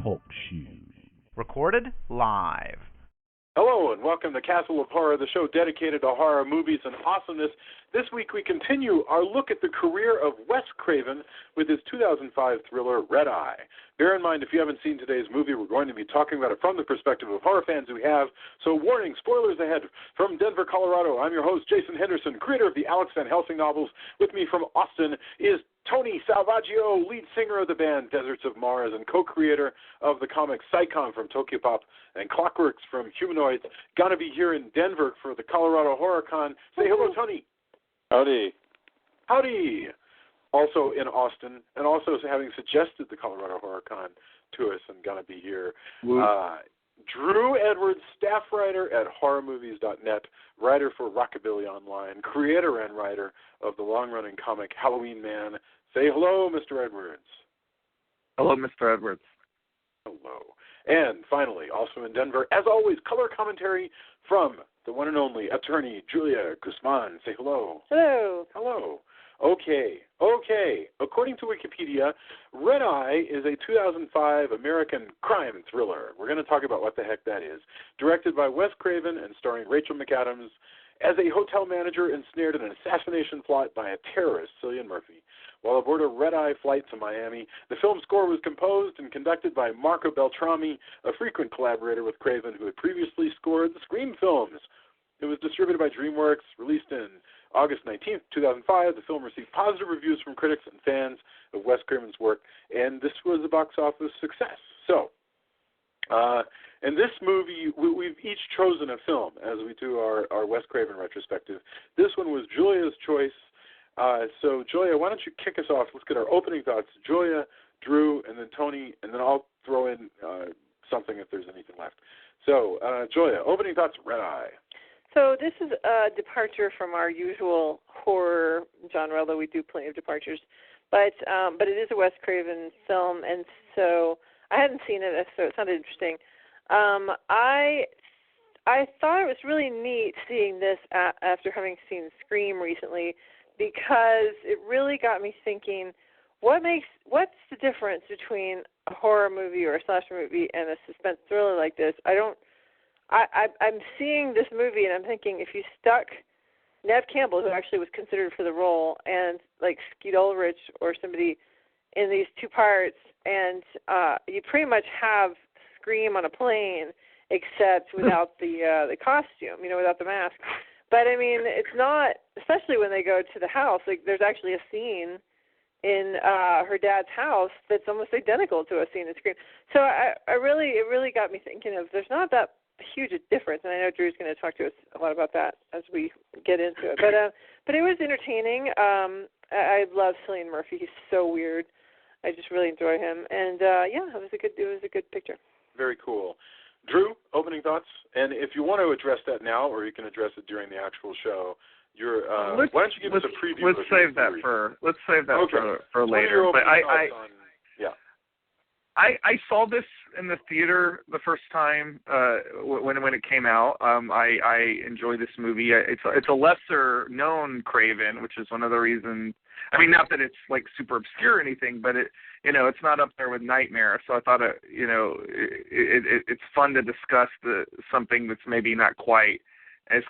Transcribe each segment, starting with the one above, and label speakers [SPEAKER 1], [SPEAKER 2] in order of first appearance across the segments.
[SPEAKER 1] Talk Show. Recorded live.
[SPEAKER 2] Hello and welcome to Castle of Horror, the show dedicated to horror movies and awesomeness. This week we continue our look at the career of Wes Craven with his 2005 thriller Red Eye. Bear in mind, if you haven't seen today's movie, we're going to be talking about it from the perspective of horror fans who have. So warning, spoilers ahead. From Denver, Colorado, I'm your host, Jason Henderson, creator of the Alex Van Helsing novels. With me from Austin is Tony Salvaggio, lead singer of the band Deserts of Mars and co-creator of the comic Psychon from Tokyopop and Clockworks from Humanoids. Gonna be here in Denver for the Colorado Horror Con. Say hello, Tony.
[SPEAKER 3] Howdy.
[SPEAKER 2] Howdy. Also in Austin, and also having suggested the Colorado Horror Con to us and gonna be here. Drew Edwards, staff writer at horrormovies.net, writer for Rockabilly Online, creator and writer of the long-running comic Halloween Man. Say hello, Mr. Edwards.
[SPEAKER 3] Hello, Mr. Edwards.
[SPEAKER 2] Hello. And finally, also in Denver, as always, color commentary from the one and only attorney Julia Guzman. Say hello.
[SPEAKER 4] Hello.
[SPEAKER 2] Hello. Okay. According to Wikipedia, Red Eye is a 2005 American crime thriller. We're going to talk about what the heck that is. Directed by Wes Craven and starring Rachel McAdams as a hotel manager ensnared in an assassination plot by a terrorist, Cillian Murphy. While aboard a red-eye flight to Miami, the film's score was composed and conducted by Marco Beltrami, a frequent collaborator with Craven who had previously scored the Scream films. It was distributed by DreamWorks, released in August 19th, 2005. The film received positive reviews from critics and fans of Wes Craven's work, and this was a box office success. So, in this movie, we've each chosen a film as we do our Wes Craven retrospective. This one was Julia's choice. So, Julia, why don't you kick us off? Let's get our opening thoughts. Julia, Drew, and then Tony, and then I'll throw in something if there's anything left. So, Julia, opening thoughts, Red Eye.
[SPEAKER 4] So this is a departure from our usual horror genre, although we do plenty of departures. But it is a Wes Craven film, and so I hadn't seen it, so it sounded interesting. I thought it was really neat seeing this after having seen Scream recently, because it really got me thinking, what's the difference between a horror movie or a slasher movie and a suspense thriller like this? I'm seeing this movie and I'm thinking, if you stuck Neve Campbell, who actually was considered for the role, and like Skeet Ulrich or somebody in these two parts, and you pretty much have Scream on a plane, except without the costume, without the mask. But I mean, it's not, especially when they go to the house. Like, there's actually a scene in her dad's house that's almost identical to a scene in Scream. So it really got me thinking of, there's not that huge a difference, and I know Drew's going to talk to us a lot about that as we get into it. But it was entertaining. I love Cillian Murphy. He's so weird. I just really enjoy him, and it was a good picture.
[SPEAKER 2] Very cool. Drew, opening thoughts, and if you want to address that now, or you can address it during the actual show. Why don't you give us a preview?
[SPEAKER 3] Let's save that for later. But I saw this in the theater the first time when it came out. I enjoy this movie. It's a lesser known Craven, which is one of the reasons. I mean, not that it's like super obscure or anything, but it's not up there with Nightmare. So I thought it's fun to discuss something that's maybe not quite as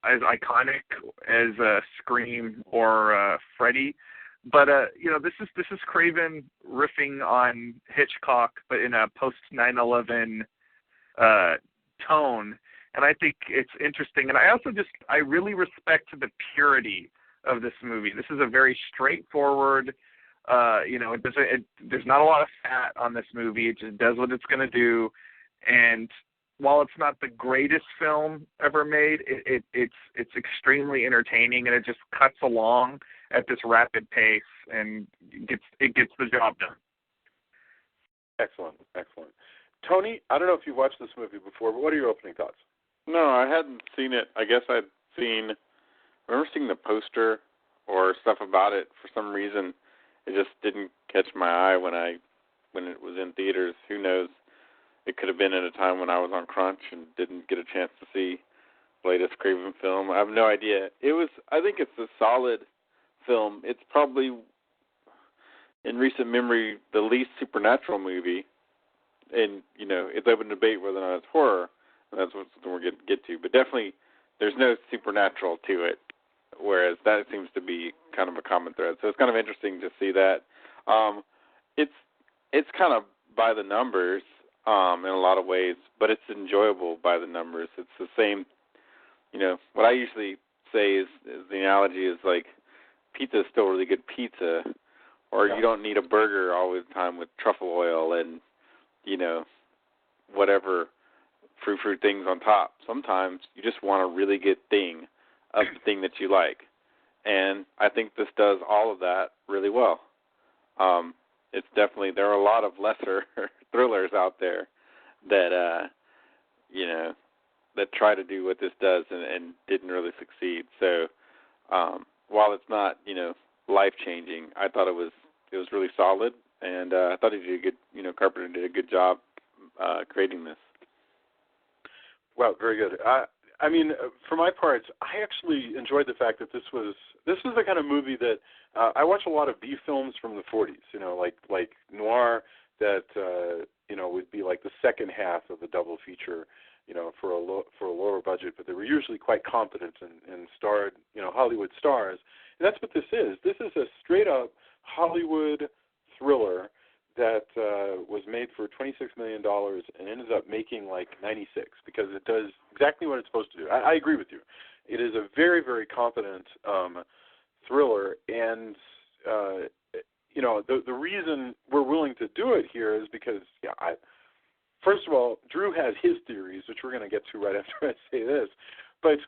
[SPEAKER 3] iconic as Scream or Freddy. But this is Craven riffing on Hitchcock, but in a post 9/11 tone, and I think it's interesting. And I really respect the purity of this movie. This is a very straightforward. There's not a lot of fat on this movie. It just does what it's going to do, and while it's not the greatest film ever made, it's extremely entertaining, and it just cuts along at this rapid pace, and it gets the job done.
[SPEAKER 2] Excellent. Tony, I don't know if you've watched this movie before, but what are your opening thoughts?
[SPEAKER 3] No, I hadn't seen it. I guess I remember seeing the poster or stuff about it. For some reason, it just didn't catch my eye when it was in theaters. Who knows? It could have been at a time when I was on crunch and didn't get a chance to see the latest Craven film. I have no idea. I think it's a solid film. It's probably, in recent memory, the least supernatural movie
[SPEAKER 2] and it's open debate whether or not it's horror, and that's what we're going to get to. But definitely, there's no supernatural to it, whereas that seems to be kind of a common thread. So it's kind of interesting to see that. It's kind of by the numbers in a lot of ways, but it's enjoyable by the numbers. It's the same. What I usually say is the analogy is like pizza is still really good pizza, or you don't need a burger all the time with truffle oil and whatever fruit things on top. Sometimes you just want a really good thing of the thing that you like, and I think this does all of that really well. It's definitely, there are a lot of lesser thrillers out there that that try to do what this does and didn't really succeed. So while it's not life-changing, I thought it was really solid, and I thought he did a good. Carpenter did a good job creating this. Well, very good. I mean, for my part, I actually enjoyed the fact that this was the kind of movie that I watch a lot of B films from the 40s, like noir that would be like the second half of a double feature, for a lower budget, but they were usually quite competent and starred, Hollywood stars. And that's what this is. This is a straight up Hollywood thriller that was made for $26 million and ended up making like 96 because it does exactly what it's supposed to do. I agree with you. It is a very, very competent thriller, and the reason we're willing to do it here is because first of all, Drew has his theories, which we're going to get to right after I say this. But,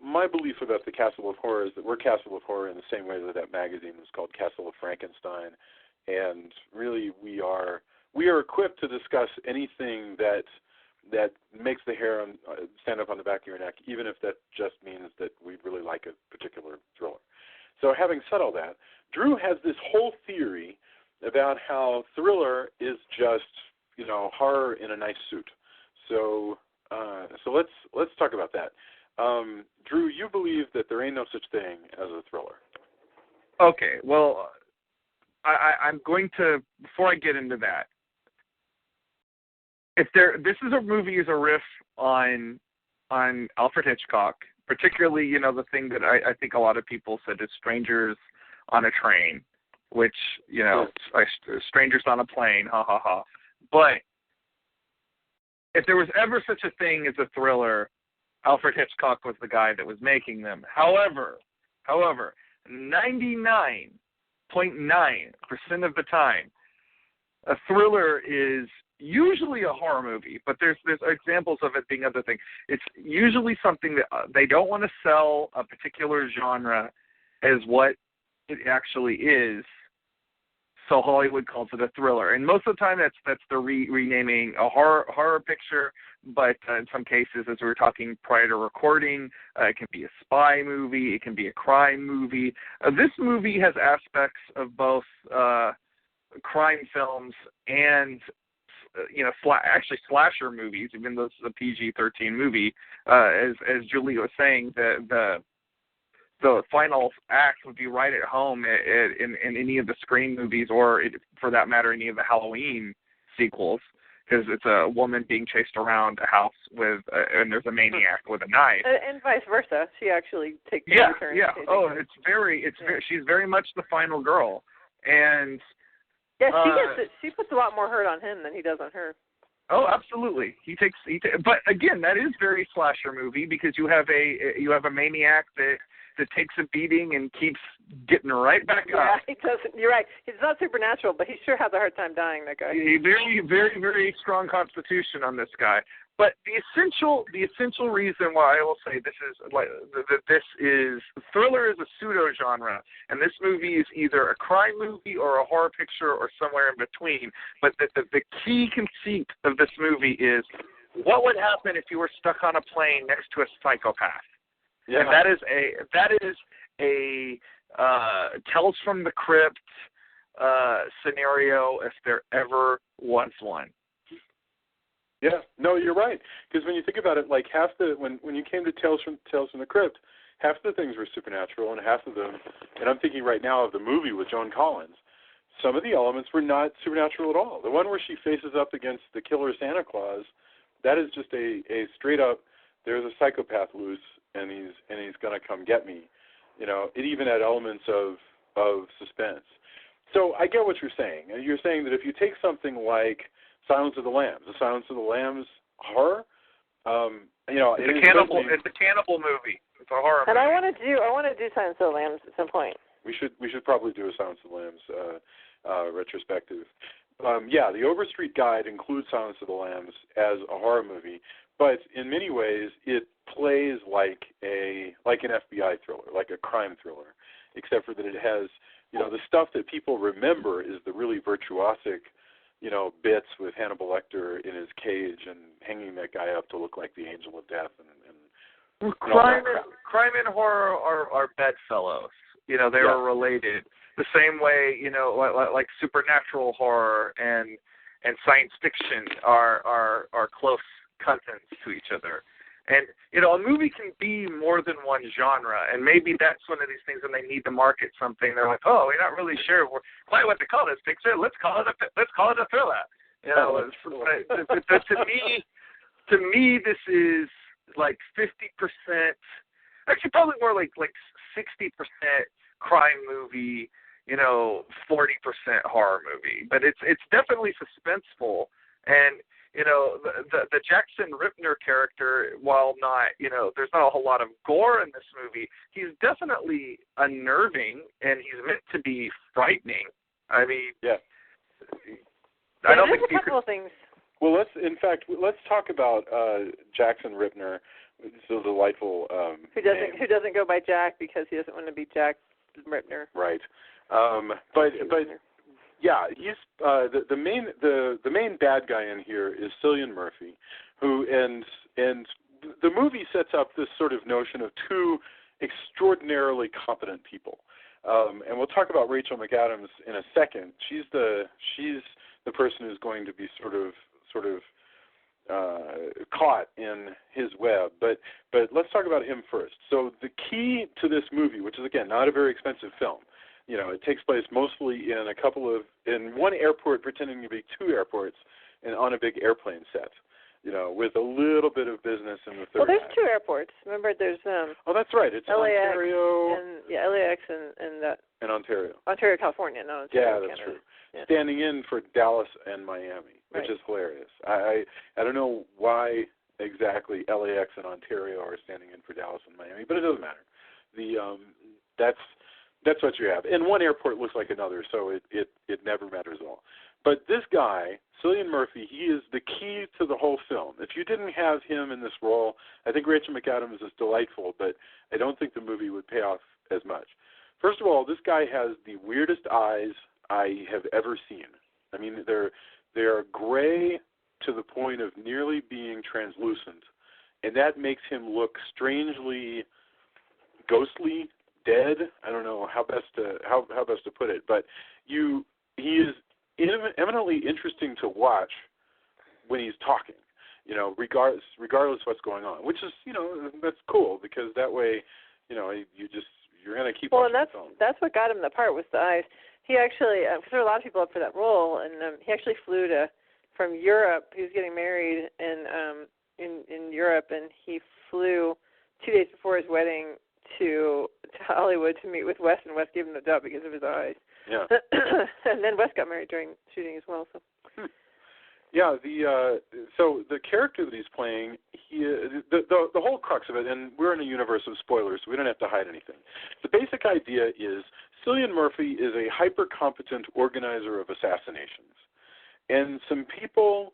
[SPEAKER 2] my belief about the Castle of Horror is that we're Castle of Horror in the same way that magazine was called Castle of Frankenstein. And really, we are equipped to discuss anything that makes the hair stand up on the back of your neck, even if that just means that we really like a particular thriller. So having said all that, Drew has this whole theory about how thriller is just horror in a nice suit. So let's talk about that. Drew, you believe that there ain't no such thing as a thriller.
[SPEAKER 3] Okay, well, I'm going to, before I get into that, this is a movie is a riff on Alfred Hitchcock, particularly the thing that I think a lot of people said is Strangers on a Train, which Strangers on a Plane, ha ha ha. But if there was ever such a thing as a thriller, Alfred Hitchcock was the guy that was making them. However, 99.9% of the time, a thriller is usually a horror movie, but there's examples of it being other things. It's usually something that they don't want to sell a particular genre as what it actually is, so Hollywood calls it a thriller. And most of the time that's the renaming a horror picture, but in some cases, as we were talking prior to recording, it can be a spy movie, it can be a crime movie. This movie has aspects of both crime films and actually slasher movies, even though this is a PG-13 movie. As Julie was saying, the final act would be right at home in any of the Scream movies, or for that matter, any of the Halloween sequels, because it's a woman being chased around a house and there's a maniac with a knife. And
[SPEAKER 4] vice versa. She actually takes the turn.
[SPEAKER 3] Yeah. Oh, she's very much the final girl. And
[SPEAKER 4] yeah, she puts a lot more hurt on him than he does on her.
[SPEAKER 3] Oh, absolutely. But again, that is very slasher movie, because you have a maniac that takes a beating and keeps getting right back up.
[SPEAKER 4] Yeah, he doesn't. You're right. He's not supernatural, but he sure has a hard time dying, that guy.
[SPEAKER 3] Very, very, very strong constitution on this guy. But the essential reason why I will say thriller is a pseudo genre, and this movie is either a crime movie or a horror picture or somewhere in between. But the key conceit of this movie is, what would happen if you were stuck on a plane next to a psychopath? Yeah. And that is a Tales from the Crypt scenario, if there ever was one.
[SPEAKER 2] Yeah, no, you're right. Because when you think about it, like when you came to Tales from the Crypt, half of the things were supernatural, and half of them, and I'm thinking right now of the movie with Joan Collins. some of the elements were not supernatural at all. The one where she faces up against the killer Santa Claus, that is just a straight up, there's a psychopath loose, and he's going to come get me. You know, it even had elements of suspense. So I get what you're saying. You're saying that if you take something like Silence of the Lambs, the Silence of the Lambs horror, you know,
[SPEAKER 3] it's a cannibal movie. It's a horror
[SPEAKER 4] and
[SPEAKER 3] movie.
[SPEAKER 4] I want to do Silence of the Lambs at some point.
[SPEAKER 2] We should probably do a Silence of the Lambs retrospective. Yeah, the Overstreet Guide includes Silence of the Lambs as a horror movie, but in many ways it plays like an FBI thriller, like a crime thriller, except for that it has, you know, the stuff that people remember is the really virtuosic, you know, bits with Hannibal Lecter in his cage and hanging that guy up to look like the Angel of Death and
[SPEAKER 3] crime and horror are bedfellows. You know, they are related. The same way, you know, like supernatural horror and science fiction are close cousins to each other. And, you know, a movie can be more than one genre, and maybe that's one of these things when they need to market something. They're like, oh, we're not really sure quite what to call this picture. Let's call it a thriller. You know, but to me, this is like 50%, actually probably more like 60% crime movie, you know, 40% horror movie. But it's definitely suspenseful. And, you know, the Jackson Ripner character, while not, you know, there's not a whole lot of gore in this movie, he's definitely unnerving, and he's meant to be frightening. I mean, I don't think
[SPEAKER 4] there's a couple of things.
[SPEAKER 2] Well, let's talk about Jackson Ripner. It's a delightful
[SPEAKER 4] who doesn't go by Jack because he doesn't want to be Jack Ripner.
[SPEAKER 2] Right. But yeah, he's the main bad guy in here is Cillian Murphy, who and the movie sets up this sort of notion of two extraordinarily competent people, and we'll talk about Rachel McAdams in a second. She's the person who's going to be sort of caught in his web, but let's talk about him first. So the key to this movie, which is again not a very expensive film, you know, it takes place mostly in one airport pretending to be two airports and on a big airplane set, you know, with a little bit of business in the third
[SPEAKER 4] Well, there's
[SPEAKER 2] act.
[SPEAKER 4] two airports. Remember, there's
[SPEAKER 2] oh, that's right. It's
[SPEAKER 4] LAX
[SPEAKER 2] Ontario
[SPEAKER 4] LAX and Ontario, California. No, Ontario,
[SPEAKER 2] yeah, that's
[SPEAKER 4] Canada.
[SPEAKER 2] true.
[SPEAKER 4] Yeah.
[SPEAKER 2] Standing in for Dallas and Miami, which is hilarious. I don't know why exactly LAX and Ontario are standing in for Dallas and Miami, but it doesn't matter. That's what you have. And one airport looks like another, so it never matters at all. But this guy, Cillian Murphy, he is the key to the whole film. If you didn't have him in this role, I think Rachel McAdams is delightful, but I don't think the movie would pay off as much. First of all, this guy has the weirdest eyes I have ever seen. I mean, they are gray to the point of nearly being translucent, and that makes him look strangely ghostly, dead. I don't know how best to put it, but he is eminently interesting to watch when he's talking. You know, regardless what's going on, which is, you know, that's cool because that way, you know, you're going to keep watching the film.
[SPEAKER 4] That's what got him the part was the eyes. He actually, because there were a lot of people up for that role, and he actually flew from Europe. He was getting married in Europe, and he flew 2 days before his wedding to Hollywood to meet with Wes, and Wes gave him the dub because of his eyes.
[SPEAKER 2] Yeah.
[SPEAKER 4] And then Wes got married during shooting as well. So.
[SPEAKER 2] Yeah, so the character that he's playing, the whole crux of it, and we're in a universe of spoilers, so we don't have to hide anything. The basic idea is Cillian Murphy is a hyper-competent organizer of assassinations. And some people,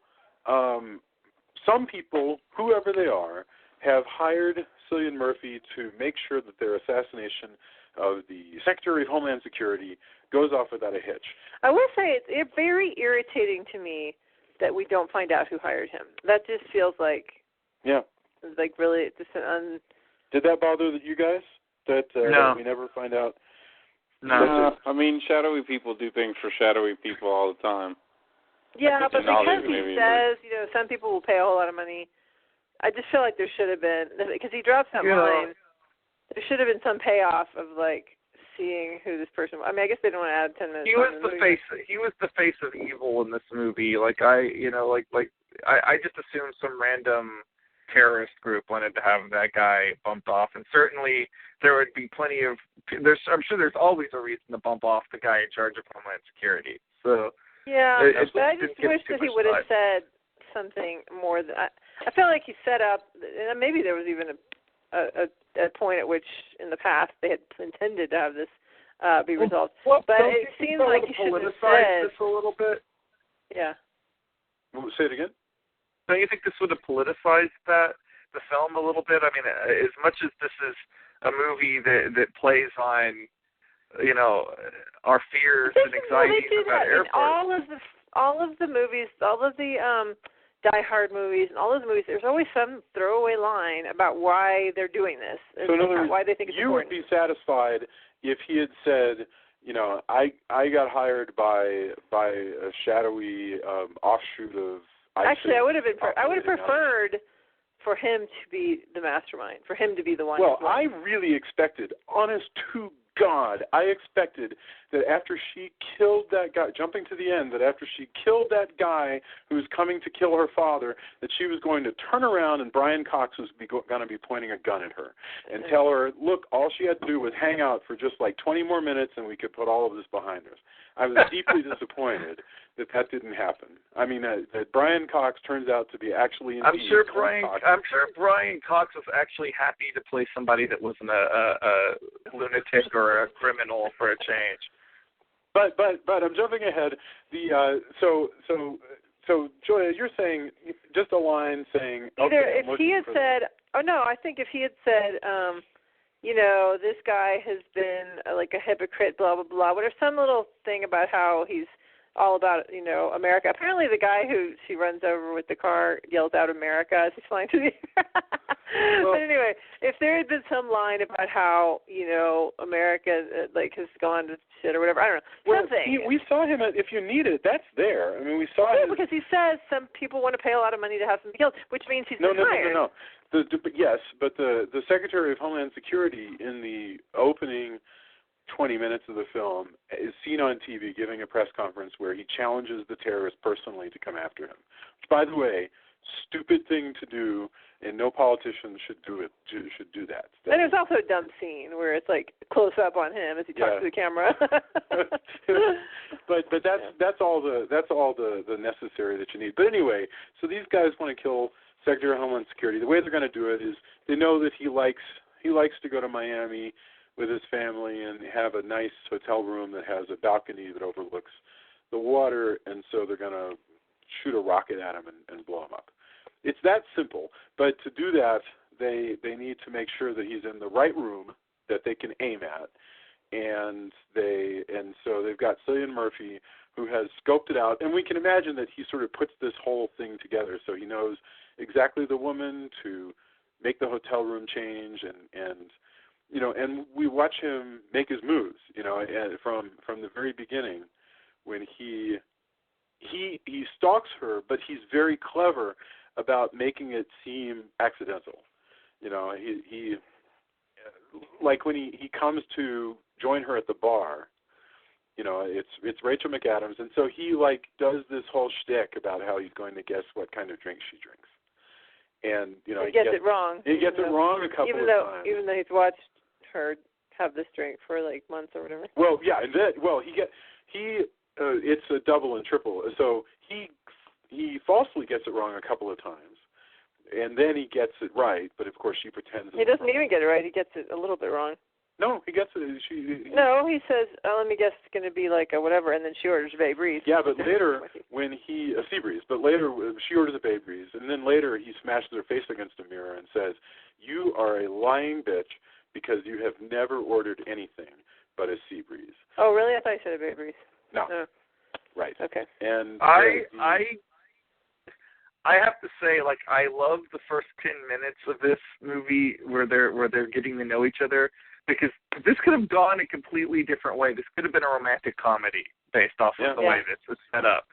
[SPEAKER 2] whoever they are, have hired Cillian Murphy to make sure that their assassination of the Secretary of Homeland Security goes off without a hitch.
[SPEAKER 4] I will say it's very irritating to me that we don't find out who hired him. That just feels like really just
[SPEAKER 2] Did that bother you guys? That
[SPEAKER 3] no.
[SPEAKER 2] We never find out?
[SPEAKER 5] No. I mean, shadowy people do things for shadowy people all the time.
[SPEAKER 4] Yeah, but because he says, you know, some people will pay a whole lot of money, I just feel like there should have been, because he drops that line, there should have been some payoff of, like, seeing who this person was. I mean, I guess they don't want to add 10 minutes.
[SPEAKER 3] He was the face. He was the face of evil in this movie. Like I just assumed some random terrorist group wanted to have that guy bumped off, and certainly there would be plenty of. I'm sure there's always a reason to bump off the guy in charge of Homeland Security. So
[SPEAKER 4] yeah, but I just wish that he would have said something more. I feel like he set up, and maybe there was even a point at which in the past they had intended to have this be resolved.
[SPEAKER 3] Well,
[SPEAKER 4] but it seems like he should have said
[SPEAKER 3] this a little bit.
[SPEAKER 4] Yeah.
[SPEAKER 2] Say it again.
[SPEAKER 3] Don't you think this would have politicized the film a little bit? I mean, as much as this is a movie that plays on, our fears and anxieties about airports.
[SPEAKER 4] All of the movies, all of the Die Hard movies, and all those movies, there's always some throwaway line about why they're doing this.
[SPEAKER 2] So in other words,
[SPEAKER 4] why they think it's important.
[SPEAKER 2] You would be satisfied if he had said, I got hired by a shadowy offshoot of ISIS.
[SPEAKER 4] Actually, I would have preferred for him to be the mastermind, for him to be the one.
[SPEAKER 2] Well, I really expected, honest to God, I expected that after she killed that guy, jumping to the end, that after she killed that guy who was coming to kill her father, that she was going to turn around and Brian Cox was going to be pointing a gun at her and tell her, look, all she had to do was hang out for just like 20 more minutes and we could put all of this behind us. I was deeply disappointed that didn't happen. I mean, that Brian Cox turns out to be actually.
[SPEAKER 3] I'm sure Brian Cox was actually happy to play somebody that wasn't a lunatic or a criminal for a change.
[SPEAKER 2] But I'm jumping ahead. So Joya, you're saying just a line saying
[SPEAKER 4] either if he had said, I think if he had said, this guy has been like a hypocrite, blah blah blah. Whatever, some little thing about how he's all about, America. Apparently the guy who she runs over with the car yells out America as he's flying through the air. But anyway, if there had been some line about how, America, has gone to shit or whatever, I don't know, something.
[SPEAKER 2] We saw him if you need it, that's there. I mean, we saw him.
[SPEAKER 4] Because he says some people want to pay a lot of money to have him killed, which means he's retired.
[SPEAKER 2] No. Yes, but the Secretary of Homeland Security in the opening 20 minutes of the film is seen on TV giving a press conference where he challenges the terrorist personally to come after him. Which, by the way, stupid thing to do, and no politician should do it. Should do that.
[SPEAKER 4] And there's also a dumb scene where it's like close up on him as he talks to the camera.
[SPEAKER 2] but that's all the necessary that you need. But anyway, so these guys want to kill Secretary of Homeland Security. The way they're going to do it is they know that he likes to go to Miami with his family and have a nice hotel room that has a balcony that overlooks the water, and so they're going to shoot a rocket at him and blow him up. It's that simple. But to do that, they need to make sure that he's in the right room that they can aim at, and so they've got Cillian Murphy who has scoped it out, and we can imagine that he sort of puts this whole thing together so he knows exactly the woman to make the hotel room change and we watch him make his moves, from the very beginning when he stalks her, but he's very clever about making it seem accidental. He like when he comes to join her at the bar, it's Rachel McAdams, and so he does this whole shtick about how he's going to guess what kind of drink she drinks. And he
[SPEAKER 4] gets it wrong.
[SPEAKER 2] He gets it wrong a couple of times.
[SPEAKER 4] Even though he's watched her have this drink for like months or whatever.
[SPEAKER 2] Well, yeah, and then it's a double and triple. So he falsely gets it wrong a couple of times, and then he gets it right. But of course, she pretends.
[SPEAKER 4] He doesn't even get it right. He gets it a little bit wrong.
[SPEAKER 2] No, he gets it.
[SPEAKER 4] No, he says, let me guess, it's going to be like a whatever, and then she orders Bay Breeze.
[SPEAKER 2] Yeah, but later when a sea breeze, but later she orders a Bay Breeze, and then later he smashes her face against a mirror and says, "You are a lying bitch because you have never ordered anything but a sea breeze."
[SPEAKER 4] Oh, really? I thought you said a Bay Breeze.
[SPEAKER 2] No. Right.
[SPEAKER 4] Okay.
[SPEAKER 2] And
[SPEAKER 3] I have to say, I love the first 10 minutes of this movie where they're getting to know each other, because this could have gone a completely different way. This could have been a romantic comedy based off of the way this was set up.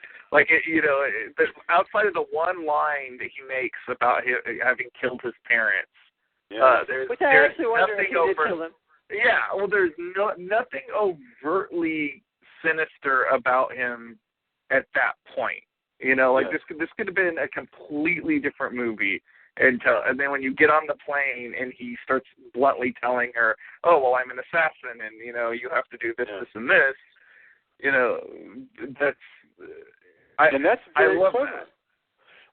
[SPEAKER 3] Outside of the one line that he makes about him having killed his parents,
[SPEAKER 4] which I actually wonder if he did kill them.
[SPEAKER 3] Yeah, well, there's nothing overtly sinister about him at that point. You know, like this could have been a completely different movie. And then when you get on the plane and he starts bluntly telling her, "Oh, well, I'm an assassin, and you know, you have to do this, this, and this." You know, that's very love
[SPEAKER 2] clever.
[SPEAKER 3] that.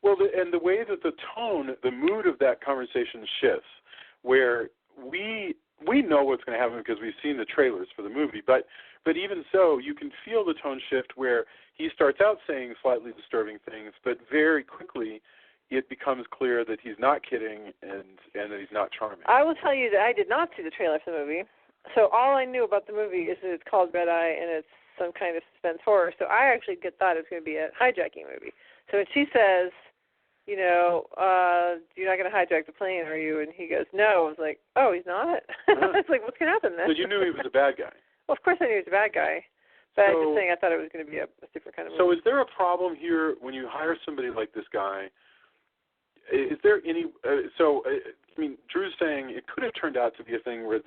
[SPEAKER 2] Well, and the way that the tone, the mood of that conversation shifts, where we know what's going to happen because we've seen the trailers for the movie, but even so, you can feel the tone shift where he starts out saying slightly disturbing things, but very quickly it becomes clear that he's not kidding and that he's not charming.
[SPEAKER 4] I will tell you that I did not see the trailer for the movie, so all I knew about the movie is that it's called Red Eye and it's some kind of suspense horror. So I actually thought it was going to be a hijacking movie. So when she says, you know, you're not going to hijack the plane, are you? And he goes, no. I was like, oh, he's not? I was like, what's going to happen then?
[SPEAKER 2] But you knew he was a bad guy.
[SPEAKER 4] Well, of course I knew he was a bad guy. But I'm just saying I thought it was going to be a different kind of movie.
[SPEAKER 2] So is there a problem here when you hire somebody like this guy? Is there any I mean, Drew's saying it could have turned out to be a thing where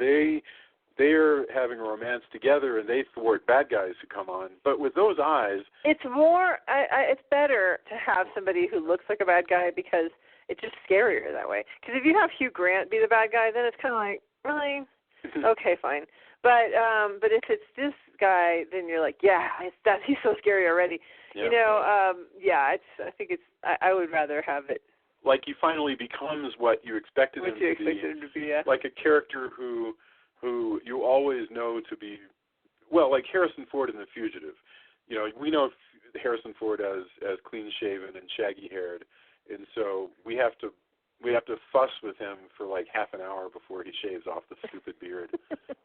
[SPEAKER 2] they're having a romance together and they thwart bad guys who come on. But with those eyes,
[SPEAKER 4] it's more. It's better to have somebody who looks like a bad guy because it's just scarier that way. Because if you have Hugh Grant be the bad guy, then it's kind of like, really? Okay, fine. But if it's this guy, then you're like, yeah, he's so scary already. Yeah. You know, I think I would rather have it.
[SPEAKER 2] Like he finally becomes what you expected him to be.
[SPEAKER 4] Yeah.
[SPEAKER 2] Like a character who you always know to be, well, like Harrison Ford in The Fugitive. You know, we know Harrison Ford as clean-shaven and shaggy-haired, and so we have to fuss with him for like half an hour before he shaves off the stupid beard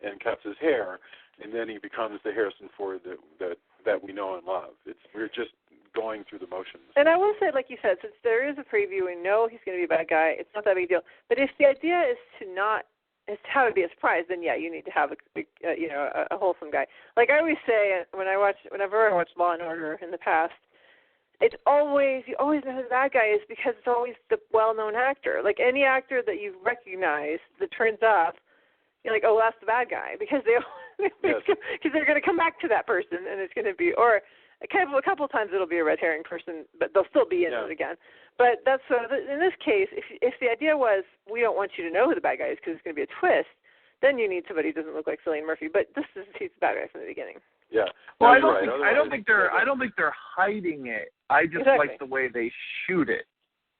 [SPEAKER 2] and cuts his hair, and then he becomes the Harrison Ford that we know and love. We're just going through the motions.
[SPEAKER 4] And I will say, like you said, since there is a preview, we know he's going to be a bad guy. It's not that big a deal. But if the idea is to have it be a surprise, then yeah, you need to have a wholesome guy. Like I always say, whenever I watch Law and Order in the past, you always know who the bad guy is because it's always the well-known actor. Like any actor that you recognize that turns up, you're like, oh, that's the bad guy because they're going to come back to that person and it's going to be a couple of times it'll be a red herring person, but they'll still be in it again. But that's in this case, if the idea was we don't want you to know who the bad guy is because it's going to be a twist, then you need somebody who doesn't look like Cillian Murphy. But he's the bad guy from the beginning.
[SPEAKER 2] Yeah.
[SPEAKER 3] Well, I don't think they're hiding it. I just like the way they shoot it.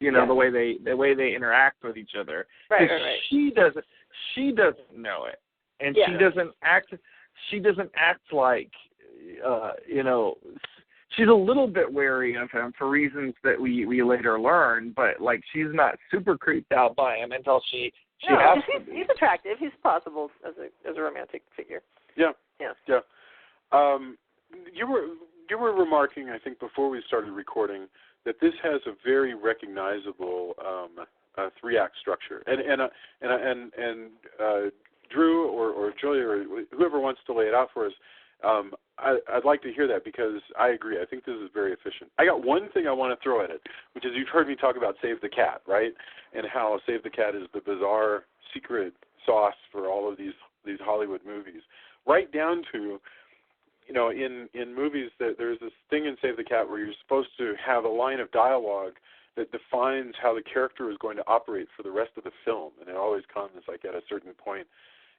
[SPEAKER 3] You know, the way they interact with each other.
[SPEAKER 4] Right.
[SPEAKER 3] She doesn't know it, and she doesn't act. She doesn't act like. She's a little bit wary of him for reasons that we later learn, but like she's not super creeped out by him until she has to be.
[SPEAKER 4] He's attractive. He's possible as a romantic figure.
[SPEAKER 2] Yeah. You were remarking, I think, before we started recording, that this has a very recognizable 3-act structure, and Drew or Julia or whoever wants to lay it out for us. I'd like to hear that because I agree. I think this is very efficient. I got one thing I want to throw at it, which is you've heard me talk about Save the Cat, right? And how Save the Cat is the bizarre secret sauce for all of these Hollywood movies. Right down to, you know, in movies that there's this thing in Save the Cat where you're supposed to have a line of dialogue that defines how the character is going to operate for the rest of the film, and it always comes like at a certain point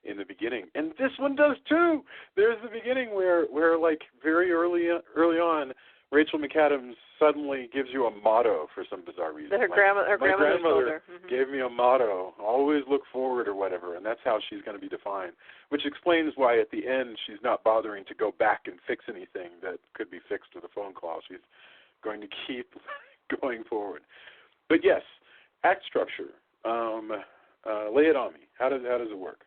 [SPEAKER 2] in the beginning, and this one does too. There's the beginning where like very early on, Rachel McAdams suddenly gives you a motto for some bizarre reason.
[SPEAKER 4] Her grandmother
[SPEAKER 2] gave me a motto: always look forward, or whatever, and that's how she's going to be defined. Which explains why at the end she's not bothering to go back and fix anything that could be fixed with a phone call. She's going to keep going forward. But yes, act structure. Lay it on me. How does it work?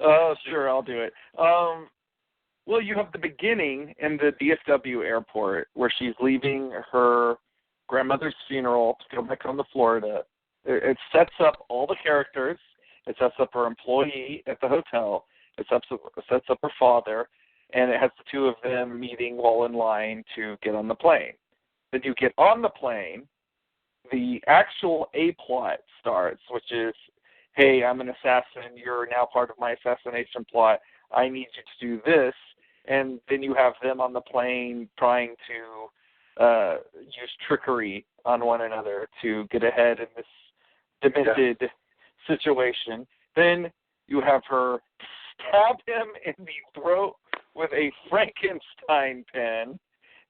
[SPEAKER 3] Oh, sure, I'll do it. Well, you have the beginning in the DFW airport where she's leaving her grandmother's funeral to go back home to Florida. It sets up all the characters. It sets up her employee at the hotel. It sets up her father, and it has the two of them meeting while in line to get on the plane. Then you get on the plane, the actual A-plot starts, which is hey, I'm an assassin, you're now part of my assassination plot, I need you to do this, and then you have them on the plane trying to use trickery on one another to get ahead in this demented situation. Then you have her stab him in the throat with a Frankenstein pen,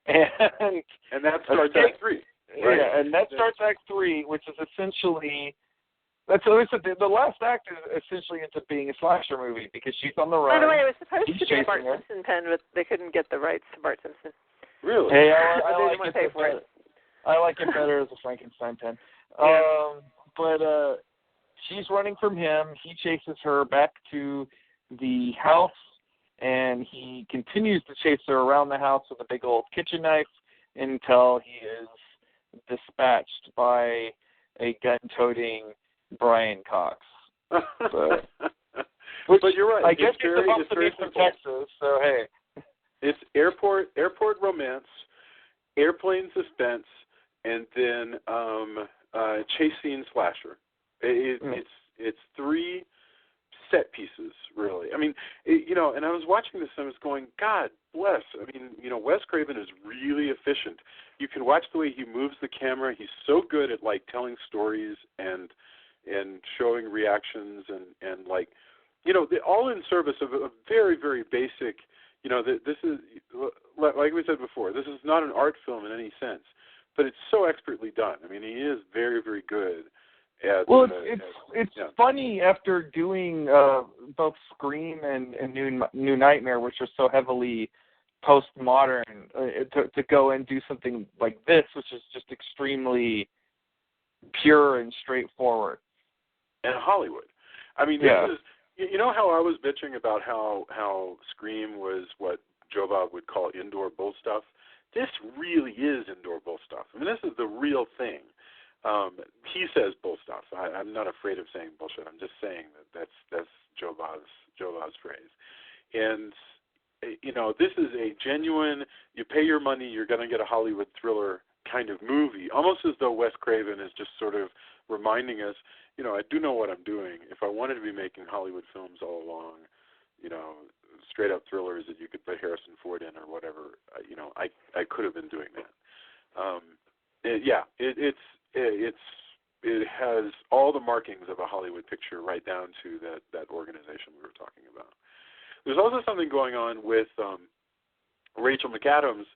[SPEAKER 2] and that starts Act 3. Right?
[SPEAKER 3] Yeah, and that starts Act 3, which is essentially the last act is essentially into being a slasher movie because she's on the run.
[SPEAKER 4] By the way, it was supposed to be a Bart Simpson pen, but they couldn't get the rights to Bart Simpson.
[SPEAKER 2] Really?
[SPEAKER 3] Hey, I like it better as a Frankenstein pen. But she's running from him. He chases her back to the house, and he continues to chase her around the house with a big old kitchen knife until he is dispatched by a gun-toting Brian Cox. But
[SPEAKER 2] you're right.
[SPEAKER 3] I guess it's supposed to be from Texas, so hey.
[SPEAKER 2] It's airport romance, airplane suspense, and then chase scene slasher. It's 3 set pieces, really. I mean, and I was watching this and I was going, God bless. I mean, Wes Craven is really efficient. You can watch the way he moves the camera. He's so good at like telling stories and showing reactions and like, all in service of a very, very basic. This is, like we said before, this is not an art film in any sense, but it's so expertly done. I mean, he is very, very good at.
[SPEAKER 3] Well, it's funny after doing both Scream and New Nightmare, which are so heavily postmodern, to go and do something like this, which is just extremely pure and straightforward.
[SPEAKER 2] And Hollywood. I mean, this is. You know how I was bitching about how Scream was what Joe Bob would call indoor bull stuff? This really is indoor bull stuff. I mean, this is the real thing. He says bull stuff. I'm not afraid of saying bullshit. I'm just saying that's Joe Bob's phrase. And, this is a genuine, you pay your money, you're going to get a Hollywood thriller kind of movie, almost as though Wes Craven is just sort of reminding us, I do know what I'm doing. If I wanted to be making Hollywood films all along, straight up thrillers that you could put Harrison Ford in or whatever, I could have been doing that. It has all the markings of a Hollywood picture right down to that organization we were talking about. There's also something going on with Rachel McAdams.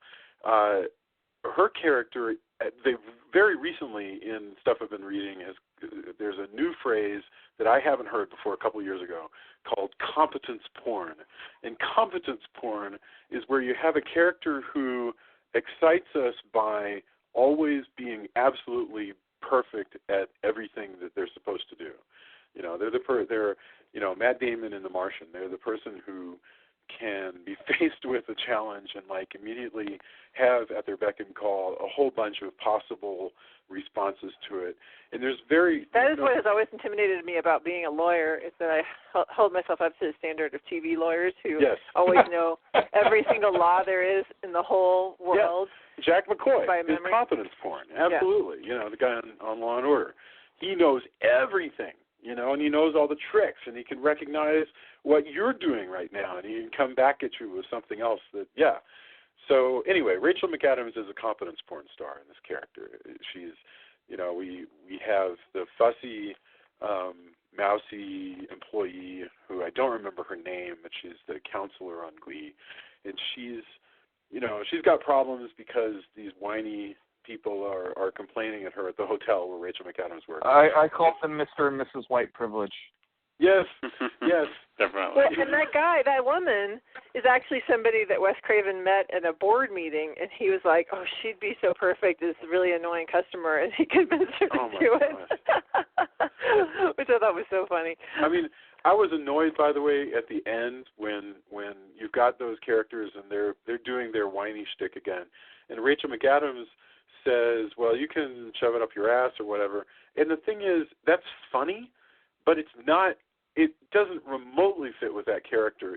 [SPEAKER 2] Her character, they very recently in stuff I've been reading, there's a new phrase that I haven't heard before a couple of years ago called competence porn. And competence porn is where you have a character who excites us by always being absolutely perfect at everything that they're supposed to do. They're Matt Damon in The Martian. They're the person who can be faced with a challenge and immediately have at their beck and call a whole bunch of possible responses to it. And there's that
[SPEAKER 4] is what has always intimidated me about being a lawyer, is that I hold myself up to the standard of TV lawyers who always know every single law there is in the whole world.
[SPEAKER 2] Yeah. Jack McCoy is competence porn. Absolutely.
[SPEAKER 4] Yeah.
[SPEAKER 2] The guy on Law and Order. He knows everything. And he knows all the tricks, and he can recognize what you're doing right now, and he can come back at you with something else So anyway, Rachel McAdams is a competence porn star in this character. She's, we have the fussy, mousy employee who I don't remember her name, but she's the counselor on Glee, and she's got problems because these whiny people are complaining at her at the hotel where Rachel McAdams works.
[SPEAKER 3] I call them Mr. and Mrs. White Privilege.
[SPEAKER 2] Yes, yes.
[SPEAKER 5] Definitely.
[SPEAKER 4] Well, and that woman is actually somebody that Wes Craven met at a board meeting, and he was like, oh, she'd be so perfect, this really annoying customer, and he convinced her to do it, which I thought was so funny.
[SPEAKER 2] I mean, I was annoyed, by the way, at the end when you've got those characters and they're doing their whiny shtick again, and Rachel McAdams says, well, you can shove it up your ass or whatever. And the thing is, that's funny, but it doesn't remotely fit with that character.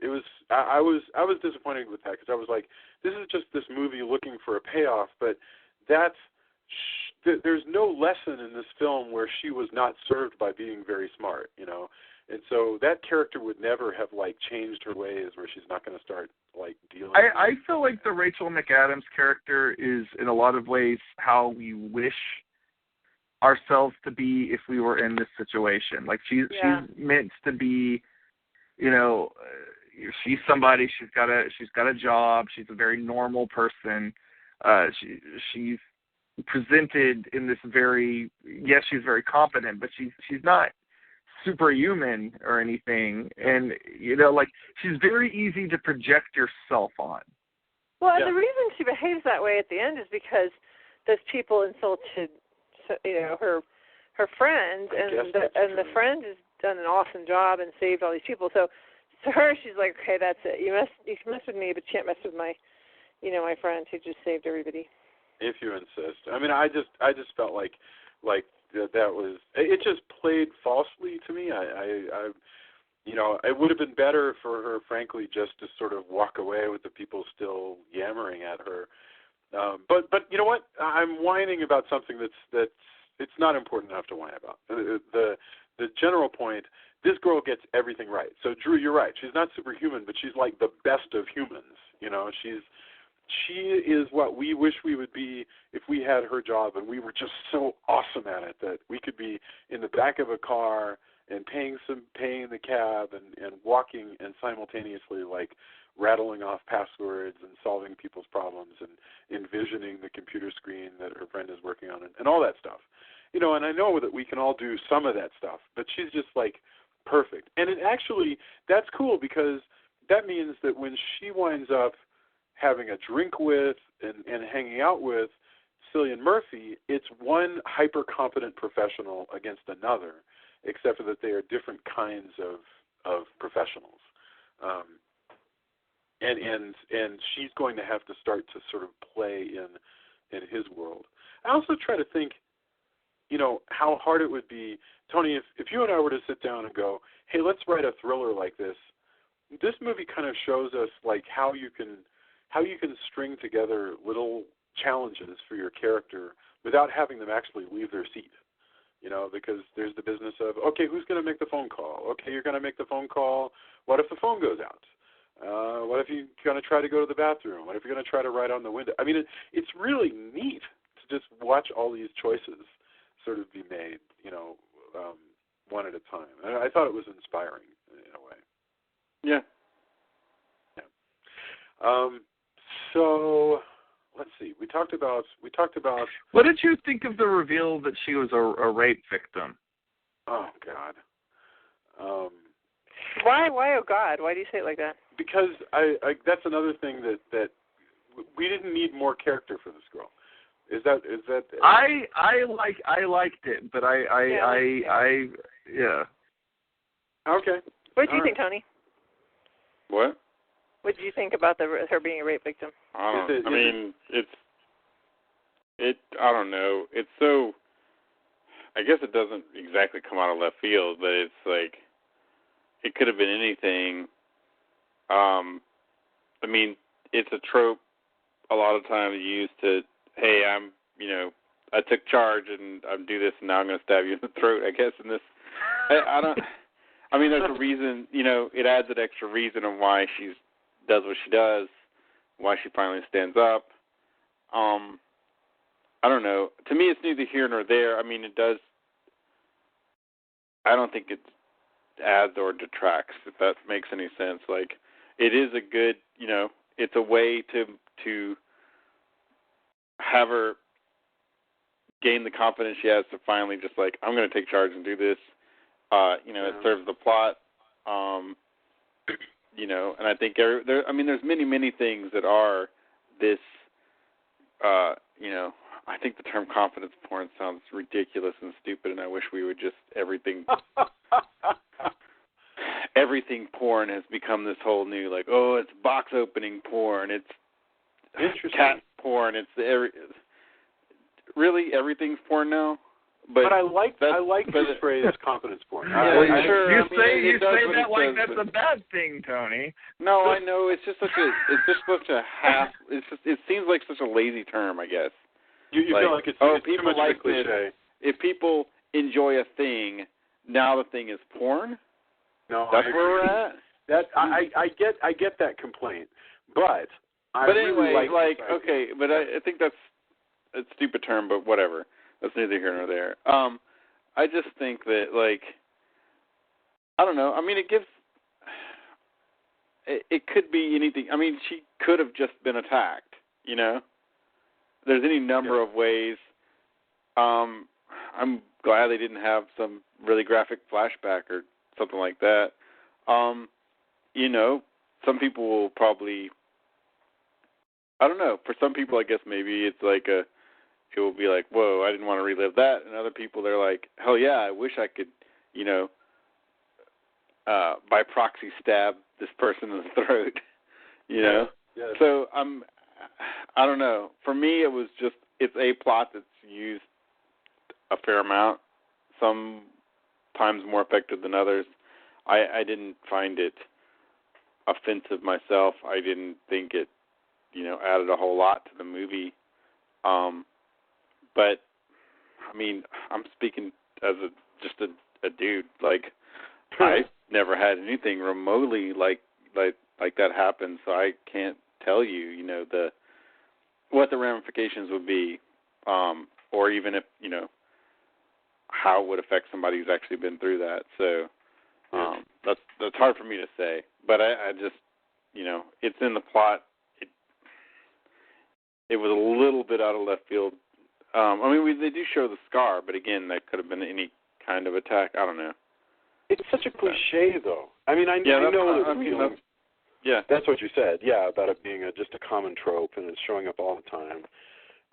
[SPEAKER 2] I was disappointed with that because I was like, this is just this movie looking for a payoff, but that's there's no lesson in this film where she was not served by being very smart, you know. And so that character would never have like changed her ways, where she's not going to start like dealing.
[SPEAKER 3] I feel like the Rachel McAdams character is in a lot of ways how we wish ourselves to be if we were in this situation. Like she's meant to be, you know, she's somebody. She's got a job. She's a very normal person. She's presented in this very, yes, she's very competent, but she's not superhuman or anything. And, you know, like, she's very easy to project yourself on.
[SPEAKER 4] Well, and the reason she behaves that way at the end is because those people insulted, you know, her friend, and the friend has done an awesome job and saved all these people. So to her, she's like, okay, that's it. You can mess with me, but you can't mess with my friend who just saved everybody.
[SPEAKER 2] If you insist. I mean, I just felt like that was, it just played falsely to me. I you know, it would have been better for her, frankly, just to sort of walk away with the people still yammering at her. But you know what? I'm whining about something that's it's not important enough to whine about. The general point, this girl gets everything right. So Drew, you're right. She's not superhuman, but she's like the best of humans. You know, she is what we wish we would be if we had her job, and we were just so awesome at it that we could be in the back of a car and paying the cab and walking and simultaneously like rattling off passwords and solving people's problems and envisioning the computer screen that her friend is working on and all that stuff. You know, and I know that we can all do some of that stuff, but she's just like perfect. And it actually, that's cool, because that means that when she winds up having a drink with and hanging out with Cillian Murphy, it's one hyper-competent professional against another, except for that they are different kinds of professionals. And she's going to have to start to sort of play in his world. I also try to think, you know, how hard it would be, Tony, if you and I were to sit down and go, hey, let's write a thriller like this. This movie kind of shows us like how you can string together little challenges for your character without having them actually leave their seat. You know, because there's the business of, okay, who's going to make the phone call? Okay, you're going to make the phone call. What if the phone goes out? What if you're going to try to go to the bathroom? What if you're going to try to write on the window? I mean, it's really neat to just watch all these choices sort of be made, you know, one at a time. I thought it was inspiring in a way.
[SPEAKER 5] Yeah.
[SPEAKER 2] So let's see. We talked about.
[SPEAKER 3] What did you think of the reveal that she was a rape victim?
[SPEAKER 2] Oh God.
[SPEAKER 4] Why? Oh God? Why do you say it like that?
[SPEAKER 2] Because I that's another thing that we didn't need more character for this girl. Is that?
[SPEAKER 3] I liked it, but I
[SPEAKER 2] Okay.
[SPEAKER 4] What do you think, Tony?
[SPEAKER 5] What?
[SPEAKER 4] What did you think about her being a rape victim?
[SPEAKER 5] I don't know. It's so, I guess it doesn't exactly come out of left field, but it's like, it could have been anything. I mean, it's a trope a lot of times used to, hey, I took charge and I do this and now I'm going to stab you in the throat, I guess, in this. There's a reason, you know, it adds an extra reason on why she does what she does, why she finally stands up. I don't know. To me, it's neither here nor there. I mean, it does. I don't think it adds or detracts, if that makes any sense. Like, it is a good, you know, it's a way to have her gain the confidence she has to finally just like, I'm going to take charge and do this. It serves the plot. And I think there's many things that are this, I think the term confidence porn sounds ridiculous and stupid, and I wish we would just everything porn has become this whole new, like, oh, it's box opening porn, it's cat porn, really everything's porn now.
[SPEAKER 2] But I like this phrase, confidence porn.
[SPEAKER 3] You say that like that's a bad thing, Tony.
[SPEAKER 5] No, I know. It's just supposed to have. It seems like such a lazy term, I guess.
[SPEAKER 2] You feel like it's too much of a cliche.
[SPEAKER 5] If people enjoy a thing, now the thing is porn.
[SPEAKER 2] No,
[SPEAKER 5] that's where we're at.
[SPEAKER 2] I get that complaint, but
[SPEAKER 5] anyway,
[SPEAKER 2] really
[SPEAKER 5] okay, but I think that's a stupid term, but whatever. That's neither here nor there. I just think that, like, I don't know. I mean, it gives. It could be anything. I mean, she could have just been attacked. You know, there's any number of ways. I'm glad they didn't have some really graphic flashback or something like that. You know, some people will probably. I don't know. For some people, I guess maybe it's like it will be like, whoa, I didn't want to relive that. And other people, they're like, hell yeah, I wish I could, you know, by proxy stab this person in the throat, you know?
[SPEAKER 2] Yeah.
[SPEAKER 5] So I don't know. For me, it's a plot that's used a fair amount, sometimes more effective than others. I didn't find it offensive myself. I didn't think it, you know, added a whole lot to the movie. But I mean, I'm speaking as just a dude. Like, I never had anything remotely like that happen, so I can't tell you, you know, what the ramifications would be, or even if, you know, how it would affect somebody who's actually been through that. So that's hard for me to say. But I just, you know, it's in the plot. It was a little bit out of left field. I mean, they do show the scar, but again, that could have been any kind of attack. I don't know.
[SPEAKER 2] It's such a cliche, though. I mean, I know that's what you said. Yeah, about it being just a common trope, and it's showing up all the time.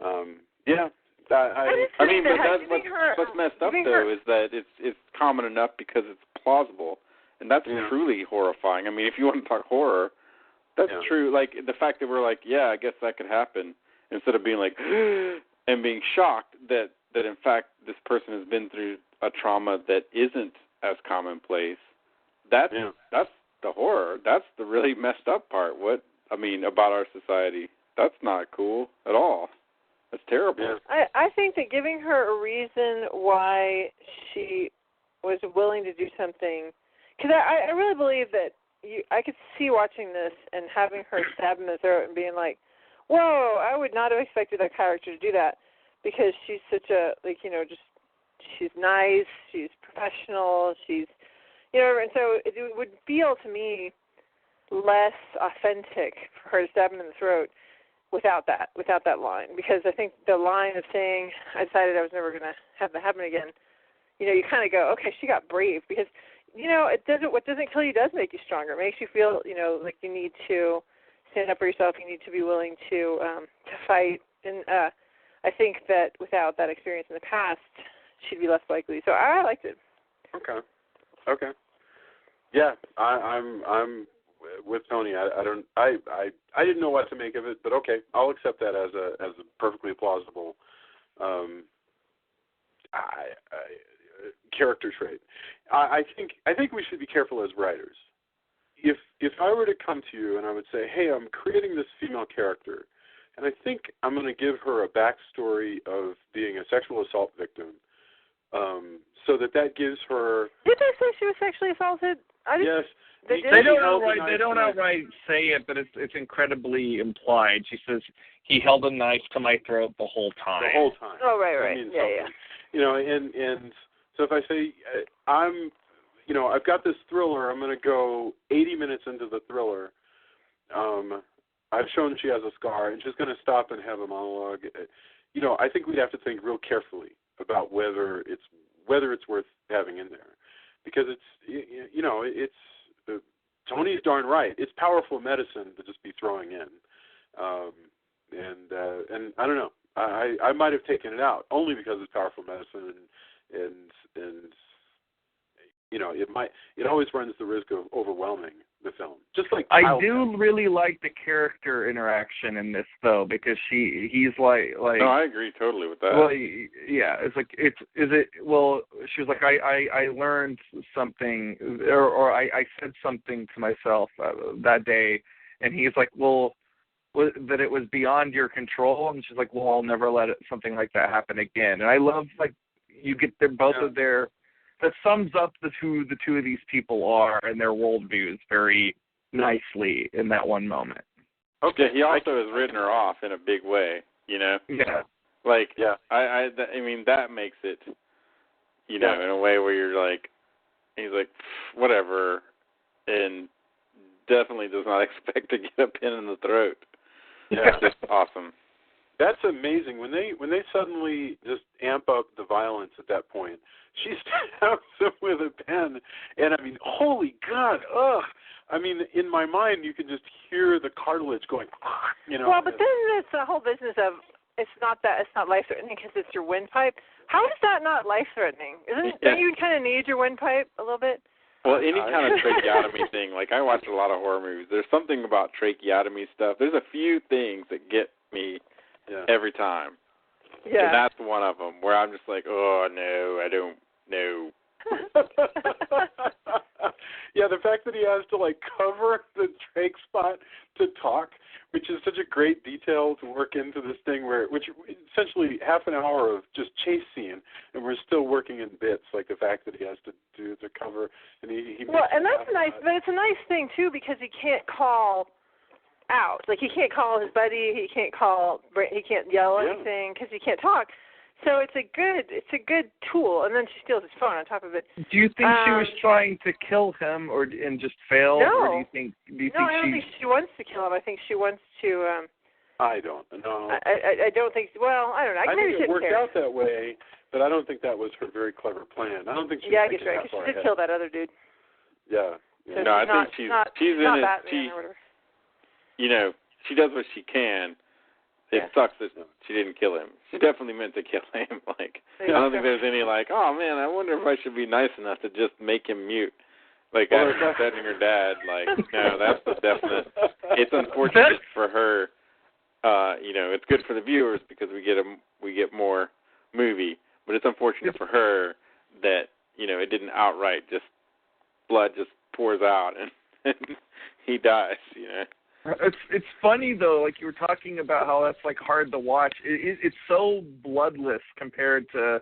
[SPEAKER 5] I mean, but what's messed up though is that it's common enough because it's plausible, and that's truly horrifying. I mean, if you want to talk horror, that's true. Like the fact that we're like, yeah, I guess that could happen, instead of being like and being shocked that in fact this person has been through a trauma that isn't as commonplace. That's the horror. That's the really messed up part. About our society. That's not cool at all. That's terrible.
[SPEAKER 4] Yeah. I think that giving her a reason why she was willing to do something, because I really believe that I could see watching this and having her stab him in the throat and being like, whoa, I would not have expected that character to do that, because she's such a, like, you know, just, she's nice, she's professional, she's, you know, and so it would feel to me less authentic for her to stab him in the throat without that line, because I think the line of saying, I decided I was never going to have that happen again, you know, you kind of go, okay, she got brave, because, you know, what doesn't kill you does make you stronger. It makes you feel, you know, like you need to stand up for yourself, you need to be willing to fight, and I think that without that experience in the past, she'd be less likely. So I liked it.
[SPEAKER 2] Okay. Yeah, I'm with Tony. I didn't know what to make of it, but okay, I'll accept that as a perfectly plausible character trait. I think we should be careful as writers. If I were to come to you and I would say, hey, I'm creating this female character, and I think I'm going to give her a backstory of being a sexual assault victim, so that gives her.
[SPEAKER 4] Did they say she was sexually assaulted?
[SPEAKER 2] Yes.
[SPEAKER 3] They don't outright say it, but it's incredibly implied. She says he held a knife to my throat the whole time.
[SPEAKER 2] The whole time.
[SPEAKER 4] Oh, right.
[SPEAKER 2] Yeah. You know, and so if I say I've got this thriller, I'm going to go 80 minutes into the thriller. I've shown she has a scar, and she's going to stop and have a monologue. You know, I think we'd have to think real carefully about whether it's worth having in there, because it's Tony's darn right. It's powerful medicine to just be throwing in, and I don't know. I might have taken it out only because it's powerful medicine, and you know, it always runs the risk of overwhelming the film. Just like
[SPEAKER 3] I do really like the character interaction in this, though, because he's like.
[SPEAKER 5] No, I agree totally with that.
[SPEAKER 3] Well, yeah, it's like she was like, I learned something, or I said something to myself that day, and he's like, well, that it was beyond your control, and she's like, well, I'll never let something like that happen again. And I love, like, you get both of their, that sums up who the two of these people are and their worldviews very nicely in that one moment.
[SPEAKER 5] Okay, he also has written her off in a big way, you know?
[SPEAKER 3] Yeah.
[SPEAKER 5] Like, I mean, that makes it, you know, in a way where you're like, he's like, whatever, and definitely does not expect to get a pin in the throat.
[SPEAKER 2] Yeah.
[SPEAKER 5] It's just awesome.
[SPEAKER 2] That's amazing. When they suddenly just amp up the violence at that point, she stabs him with a pen, and I mean, holy God, ugh! I mean, in my mind, you can just hear the cartilage going, you know.
[SPEAKER 4] Well, but then it's the whole business of it's not life-threatening because it's your windpipe. How is that not life-threatening? Don't you kind of need your windpipe a little bit?
[SPEAKER 5] Well, any kind of tracheotomy thing, like I watch a lot of horror movies. There's something about tracheotomy stuff. There's a few things that get me every time.
[SPEAKER 4] Yeah.
[SPEAKER 5] And that's one of them where I'm just like, oh, no, I don't know.
[SPEAKER 2] Yeah, the fact that he has to, like, cover the trach spot to talk, which is such a great detail to work into this thing which essentially half an hour of just chase scene, and we're still working in bits, like the fact that he has to do the cover. And he
[SPEAKER 4] well, and that's nice, but it's a nice thing, too, because he can't call out. Like, he can't call his buddy, he can't yell anything because he can't talk. So it's a good tool, and then she steals his phone on top of it.
[SPEAKER 3] Do you think she was trying to kill him, and just failed?
[SPEAKER 4] No.
[SPEAKER 3] Or do you think
[SPEAKER 4] I don't think she wants to kill him. I think she wants to.
[SPEAKER 2] I don't know.
[SPEAKER 4] I don't think. Well, I don't know.
[SPEAKER 2] I think it worked out that way, but I don't think that was her very clever plan. I don't think she.
[SPEAKER 4] Yeah, I guess right. Because she did kill that other dude.
[SPEAKER 2] Yeah.
[SPEAKER 4] So
[SPEAKER 5] no, I think she's in it. You know, she does what she can. It sucks that she didn't kill him. She definitely meant to kill him. Like, I don't think there's any like, oh man, I wonder if I should be nice enough to just make him mute. Like after defending her dad. Like, no, that's the definite. It's unfortunate for her. You know, it's good for the viewers because we get more movie. But it's unfortunate for her that it didn't outright just blood just pours out and he dies. You know.
[SPEAKER 3] It's funny though, like you were talking about how that's like hard to watch. It's so bloodless compared to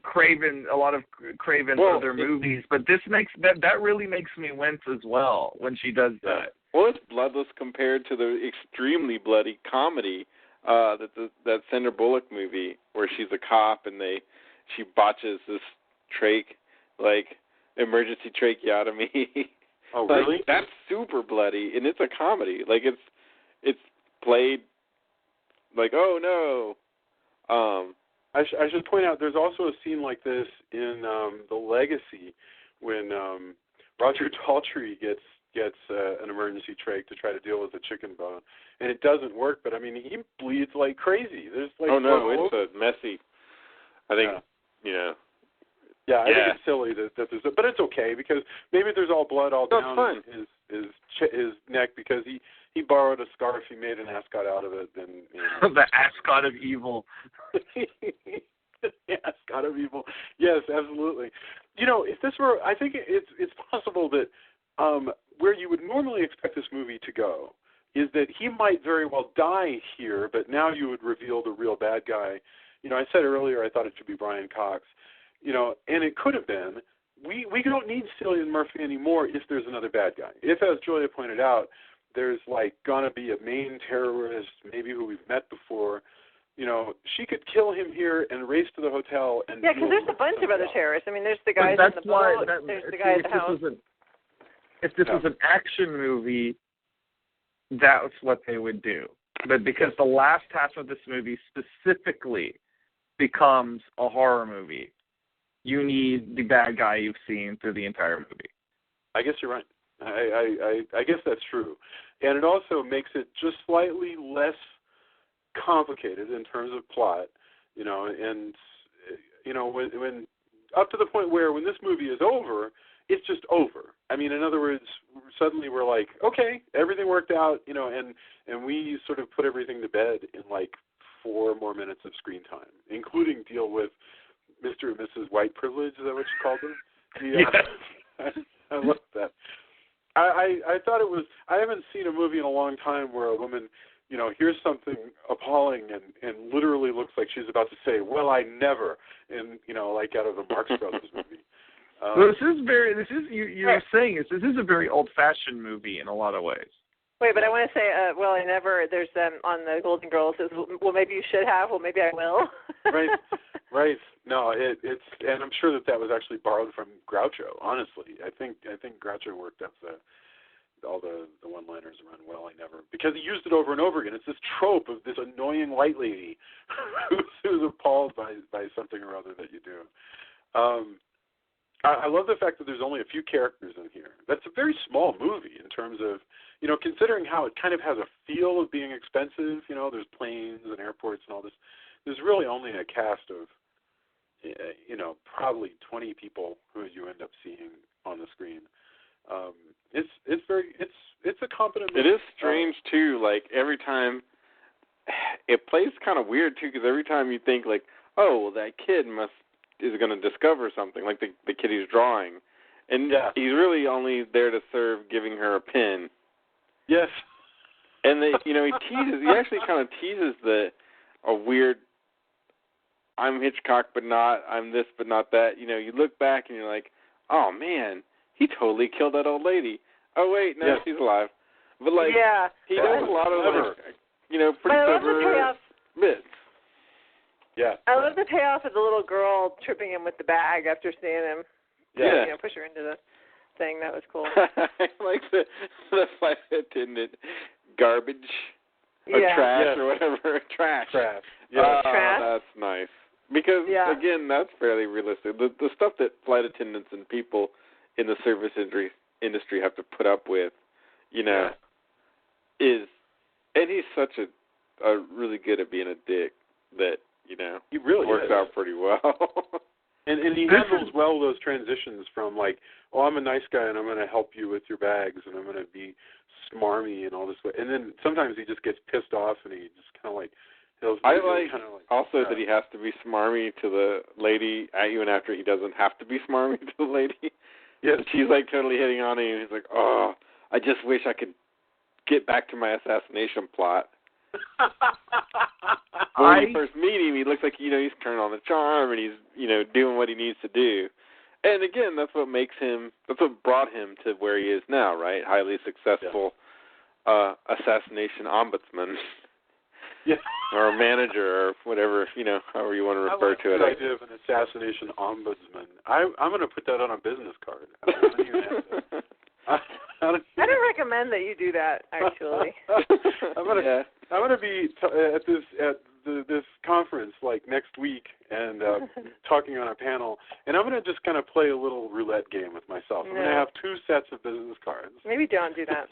[SPEAKER 3] Craven, a lot of Craven's other movies. But this makes that really makes me wince as well when she does that.
[SPEAKER 5] Well, it's bloodless compared to the extremely bloody comedy that Sandra Bullock movie where she's a cop and she botches this emergency tracheotomy.
[SPEAKER 2] Oh, really?
[SPEAKER 5] Like, that's super bloody, and it's a comedy. Like, it's played like, oh, no.
[SPEAKER 2] I should point out there's also a scene like this in The Legacy when Roger Daltrey gets an emergency trach to try to deal with a chicken bone. And it doesn't work, but, I mean, he bleeds like crazy. There's like
[SPEAKER 5] oh, no, it's a messy, I think,
[SPEAKER 2] Yeah, I think it's silly that there's, but it's okay because maybe there's all blood all down his neck because he borrowed a scarf, he made an ascot out of it, and
[SPEAKER 3] the ascot of evil.
[SPEAKER 2] The ascot of evil. Yes, absolutely. If this were, I think it's possible that where you would normally expect this movie to go is that he might very well die here, but now you would reveal the real bad guy. I said earlier I thought it should be Brian Cox. And it could have been. We don't need Cillian Murphy anymore if there's another bad guy. If, as Julia pointed out, there's gonna be a main terrorist, maybe who we've met before. She could kill him here and race to the hotel and.
[SPEAKER 4] Yeah, because there's a bunch of other terrorists. I mean, there's the guys in the boat. There's the guy at the house.
[SPEAKER 3] If this was an action movie, that's what they would do. But because the last half of this movie specifically becomes a horror movie, you need the bad guy you've seen through the entire movie.
[SPEAKER 2] I guess you're right. I guess that's true. And it also makes it just slightly less complicated in terms of plot, and, when up to the point where when this movie is over, it's just over. I mean, in other words, suddenly we're like, okay, everything worked out, and we sort of put everything to bed in 4 more minutes of screen time, including deal with Mr. and Mrs. White Privilege. Is that what you called them?
[SPEAKER 3] Yeah.
[SPEAKER 2] I love that. I thought it was. I haven't seen a movie in a long time where a woman, hears something appalling and literally looks like she's about to say, "Well, I never," and like out of a Marx Brothers movie.
[SPEAKER 3] Well, you're saying this is a very old-fashioned movie in a lot of ways.
[SPEAKER 4] Wait, but I want to say, well, I never. There's on the Golden Girls. Says, well, maybe you should have. Well, maybe I will.
[SPEAKER 2] Right. No, it's, and I'm sure that was actually borrowed from Groucho. Honestly, I think Groucho worked up all the one-liners around "Well, I never," because he used it over and over again. It's this trope of this annoying white lady who's appalled by something or other that you do. I love the fact that there's only a few characters in here. That's a very small movie in terms of, considering how it kind of has a feel of being expensive. There's planes and airports and all this. There's really only a cast of, probably 20 people who you end up seeing on the screen. It's a competent movie.
[SPEAKER 5] It is strange too. Like every time, it plays kind of weird too, because every time you think like, oh, well, that kid is going to discover something, like the kid he's drawing, and he's really only there to serve giving her a pin.
[SPEAKER 2] Yes.
[SPEAKER 5] And he teases. He actually kind of teases a weird, I'm Hitchcock but not, I'm this but not that. You look back and you're like, oh man, he totally killed that old lady. Oh wait, no, she's alive. But he does a lot of pretty clever bits.
[SPEAKER 2] Yeah.
[SPEAKER 4] I love the payoff of the little girl tripping him with the bag after seeing him.
[SPEAKER 2] Yeah.
[SPEAKER 4] Push her into the thing. That was cool.
[SPEAKER 5] I like the flight attendant garbage or trash or whatever. Trash.
[SPEAKER 2] Yeah.
[SPEAKER 4] Trash.
[SPEAKER 5] That's nice. Because, again, that's fairly realistic. The stuff that flight attendants and people in the service industry have to put up with, is, and he's such a really good at being a dick that,
[SPEAKER 2] he really
[SPEAKER 5] works out pretty well.
[SPEAKER 2] and he handles well those transitions from like, oh, I'm a nice guy and I'm going to help you with your bags and I'm going to be smarmy and all this way. And then sometimes he just gets pissed off and he just kind of like,
[SPEAKER 5] also that he has to be smarmy to the lady at you, and after he doesn't have to be smarmy to the lady.
[SPEAKER 2] Yes.
[SPEAKER 5] She's like totally hitting on him, and he's like, oh, I just wish I could get back to my assassination plot. When you first meet him, he looks like, he's turning on the charm, and he's, doing what he needs to do. And again, that's what brought him to where he is now, right? Highly successful assassination ombudsman.
[SPEAKER 2] Yeah.
[SPEAKER 5] Or a manager, or whatever, however you want to refer to it.
[SPEAKER 2] I like the idea of an assassination ombudsman. I'm going to put that on a business card.
[SPEAKER 4] I don't recommend that you do that, actually.
[SPEAKER 2] I'm going to be at this conference like next week and talking on a panel, and I'm going to just kind of play a little roulette game with myself. I'm going to have 2 sets of business cards.
[SPEAKER 4] Maybe don't do that.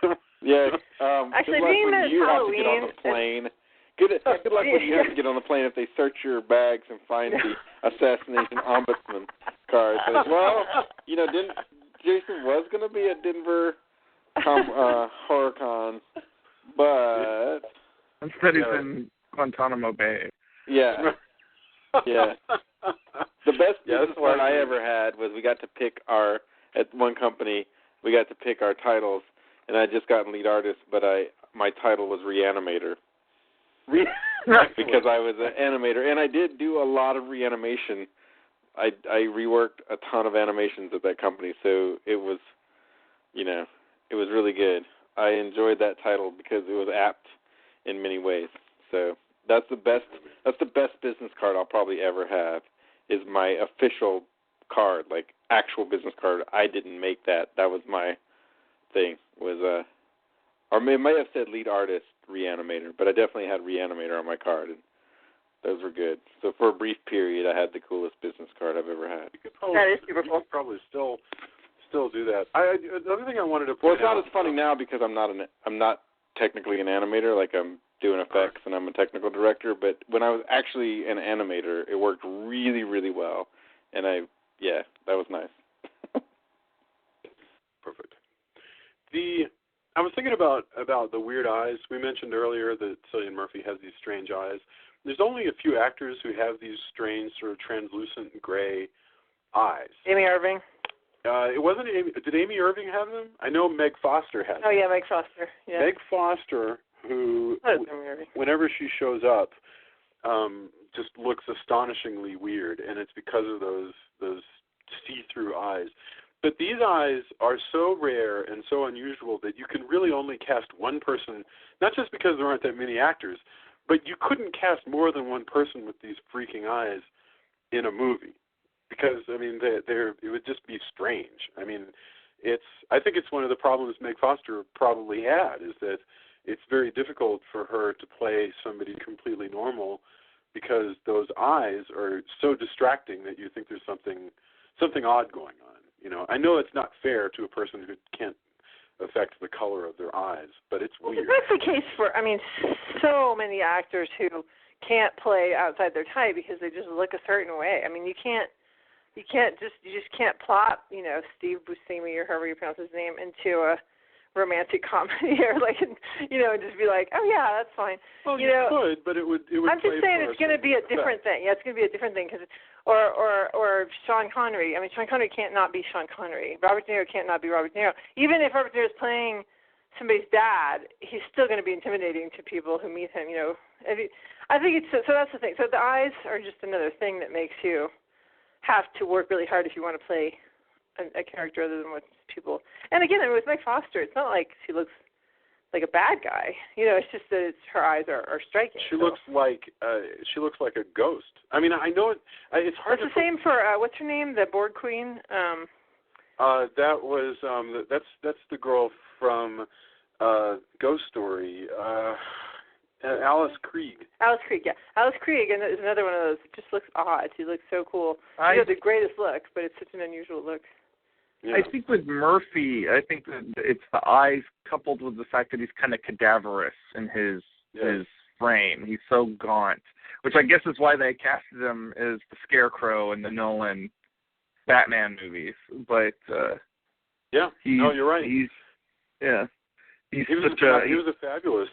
[SPEAKER 5] good
[SPEAKER 4] Actually,
[SPEAKER 5] luck
[SPEAKER 4] being
[SPEAKER 5] when
[SPEAKER 4] that
[SPEAKER 5] you
[SPEAKER 4] Halloween,
[SPEAKER 5] have to get on the plane. Good luck when you have to get on the plane if they search your bags and find the assassination ombudsman card. Says, well, Jason was going to be at Denver HorrorCon, but
[SPEAKER 3] instead he's in Guantanamo Bay.
[SPEAKER 5] Yeah. The best business card I ever had was we got to pick at one company, we got to pick our titles. And I just got lead artist, but my title was Reanimator. Because I was an animator. And I did do a lot of reanimation. I reworked a ton of animations at that company, so it was, it was really good. I enjoyed that title because it was apt in many ways. So that's the best business card I'll probably ever have, is my official card, like actual business card. I didn't make that. That was my thing, or it might have said lead artist Reanimator, but I definitely had Reanimator on my card, and those were good. So for a brief period, I had the coolest business card I've ever had.
[SPEAKER 4] That is super cool.
[SPEAKER 2] You could probably still do that. The other thing I wanted to
[SPEAKER 5] point out, it's not as funny now because I'm not technically an animator, like I'm doing effects and I'm a technical director, but when I was actually an animator, it worked really, really well, and that was nice.
[SPEAKER 2] Perfect. I was thinking about the weird eyes. We mentioned earlier that Cillian Murphy has these strange eyes. There's only a few actors who have these strange sort of translucent gray eyes.
[SPEAKER 4] Amy Irving.
[SPEAKER 2] It wasn't Amy. Did Amy Irving have them? I know Meg Foster had them.
[SPEAKER 4] Oh yeah, Meg Foster. Yeah.
[SPEAKER 2] Meg Foster, who whenever she shows up, just looks astonishingly weird, and it's because of those see-through eyes. But these eyes are so rare and so unusual that you can really only cast one person, not just because there aren't that many actors, but you couldn't cast more than one person with these freaking eyes in a movie. Because, I mean, it would just be strange. I mean, I think it's one of the problems Meg Foster probably had, is that it's very difficult for her to play somebody completely normal because those eyes are so distracting that you think there's something odd going on. You know, I know it's not fair to a person who can't affect the color of their eyes, but it's weird.
[SPEAKER 4] That's the case for, so many actors who can't play outside their type because they just look a certain way. I mean, you just can't plot, Steve Buscemi or however you pronounce his name into a romantic comedy or and just be like, oh yeah, that's fine.
[SPEAKER 2] Well, you could, but it would.
[SPEAKER 4] I'm just saying it's going to be a different thing. Yeah, it's going to be a different thing or Sean Connery. I mean, Sean Connery can't not be Sean Connery. Robert De Niro can't not be Robert De Niro. Even if Robert De Niro is playing somebody's dad, he's still going to be intimidating to people who meet him. I think it's so. That's the thing. So the eyes are just another thing that makes you have to work really hard if you want to play a character other than what people. And again, with Meg Foster, it's not like she looks like a bad guy. It's just that her eyes are striking.
[SPEAKER 2] She looks like a ghost. I mean, I know it's hard.
[SPEAKER 4] It's the same for what's her name, the board queen.
[SPEAKER 2] That was that's the girl from Ghost Story. Alice Krieg.
[SPEAKER 4] Alice Krieg, yeah. Alice Krieg is another one of those. It just looks odd. She looks so cool. She has the greatest look, but it's such an unusual look.
[SPEAKER 3] Yeah. I think with Murphy, I think that it's the eyes coupled with the fact that he's kind of cadaverous in his frame. He's so gaunt, which I guess is why they casted him as the Scarecrow in the Nolan Batman movies. But
[SPEAKER 2] you're right.
[SPEAKER 3] He
[SPEAKER 2] was a fabulous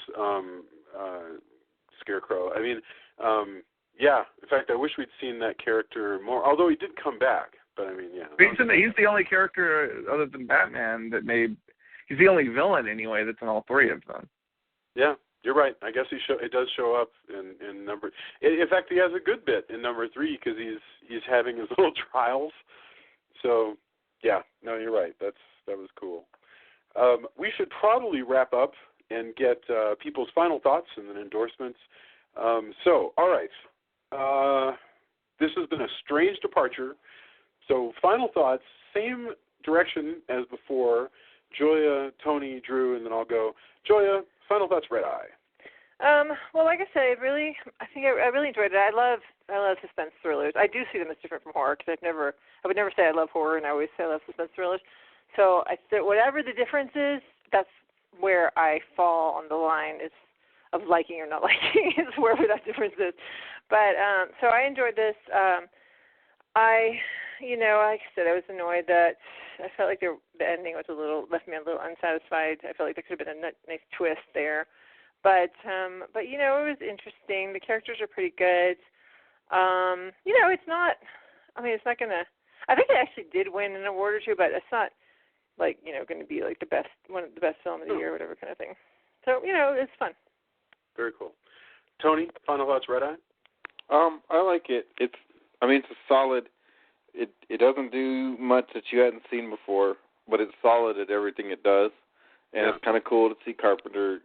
[SPEAKER 2] Scarecrow. I mean, in fact, I wish we'd seen that character more. Although he did come back, but I mean, yeah.
[SPEAKER 3] He's the only character other than Batman that he's the only villain anyway that's in all three of them.
[SPEAKER 2] Yeah, you're right. I guess it does show up in number. In fact, he has a good bit in number 3 because he's having his little trials. So, yeah, no, you're right. That was cool. We should probably wrap up and get people's final thoughts and then endorsements. So, all right. This has been a strange departure. So, final thoughts, same direction as before. Joya, Tony, Drew, and then I'll go. Joya, final thoughts, Red Eye.
[SPEAKER 4] Well, like I said, I really enjoyed it. I love suspense thrillers. I do see them as different from horror because I would never say I love horror, and I always say I love suspense thrillers. So whatever the difference is, that's where I fall on the line of liking or not liking is wherever that difference is. But so I enjoyed this. Like I said, I was annoyed that I felt like the ending was left me a little unsatisfied. I felt like there could have been a nice twist there. But it was interesting. The characters are pretty good. It's not. It's not gonna. I think it actually did win an award or two, but it's not going to be like the best film of the year or whatever kind of thing. So it's fun.
[SPEAKER 2] Very cool. Tony, final thoughts, Red Eye.
[SPEAKER 5] I like it. It's a solid. It doesn't do much that you hadn't seen before, but it's solid at everything it does, and it's kind of cool to see Carpenter,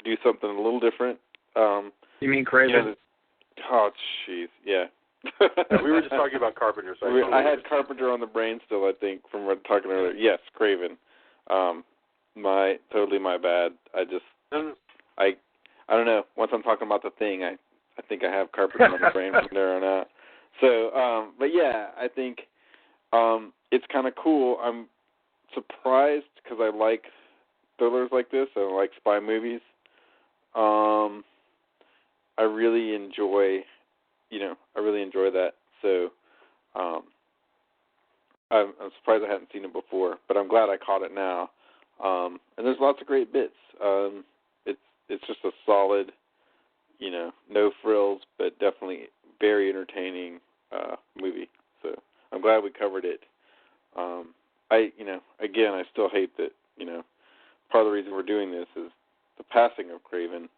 [SPEAKER 5] do something a little different.
[SPEAKER 3] You mean Craven?
[SPEAKER 5] Oh, jeez, yeah.
[SPEAKER 2] We were just talking about Carpenter. So
[SPEAKER 5] I had Carpenter on the brain still, I think, from talking earlier. Yes, Craven. Totally my bad. I don't know. Once I'm talking about the thing, I think I have Carpenter on the brain from there on out. So, but yeah, I think it's kind of cool. I'm surprised because I like thrillers like this. I like spy movies. I really enjoy that. So, I'm surprised I hadn't seen it before, but I'm glad I caught it now. And there's lots of great bits. It's just a solid, no frills, but definitely very entertaining movie. So I'm glad we covered it. again, I still hate that, part of the reason we're doing this is the passing of Craven.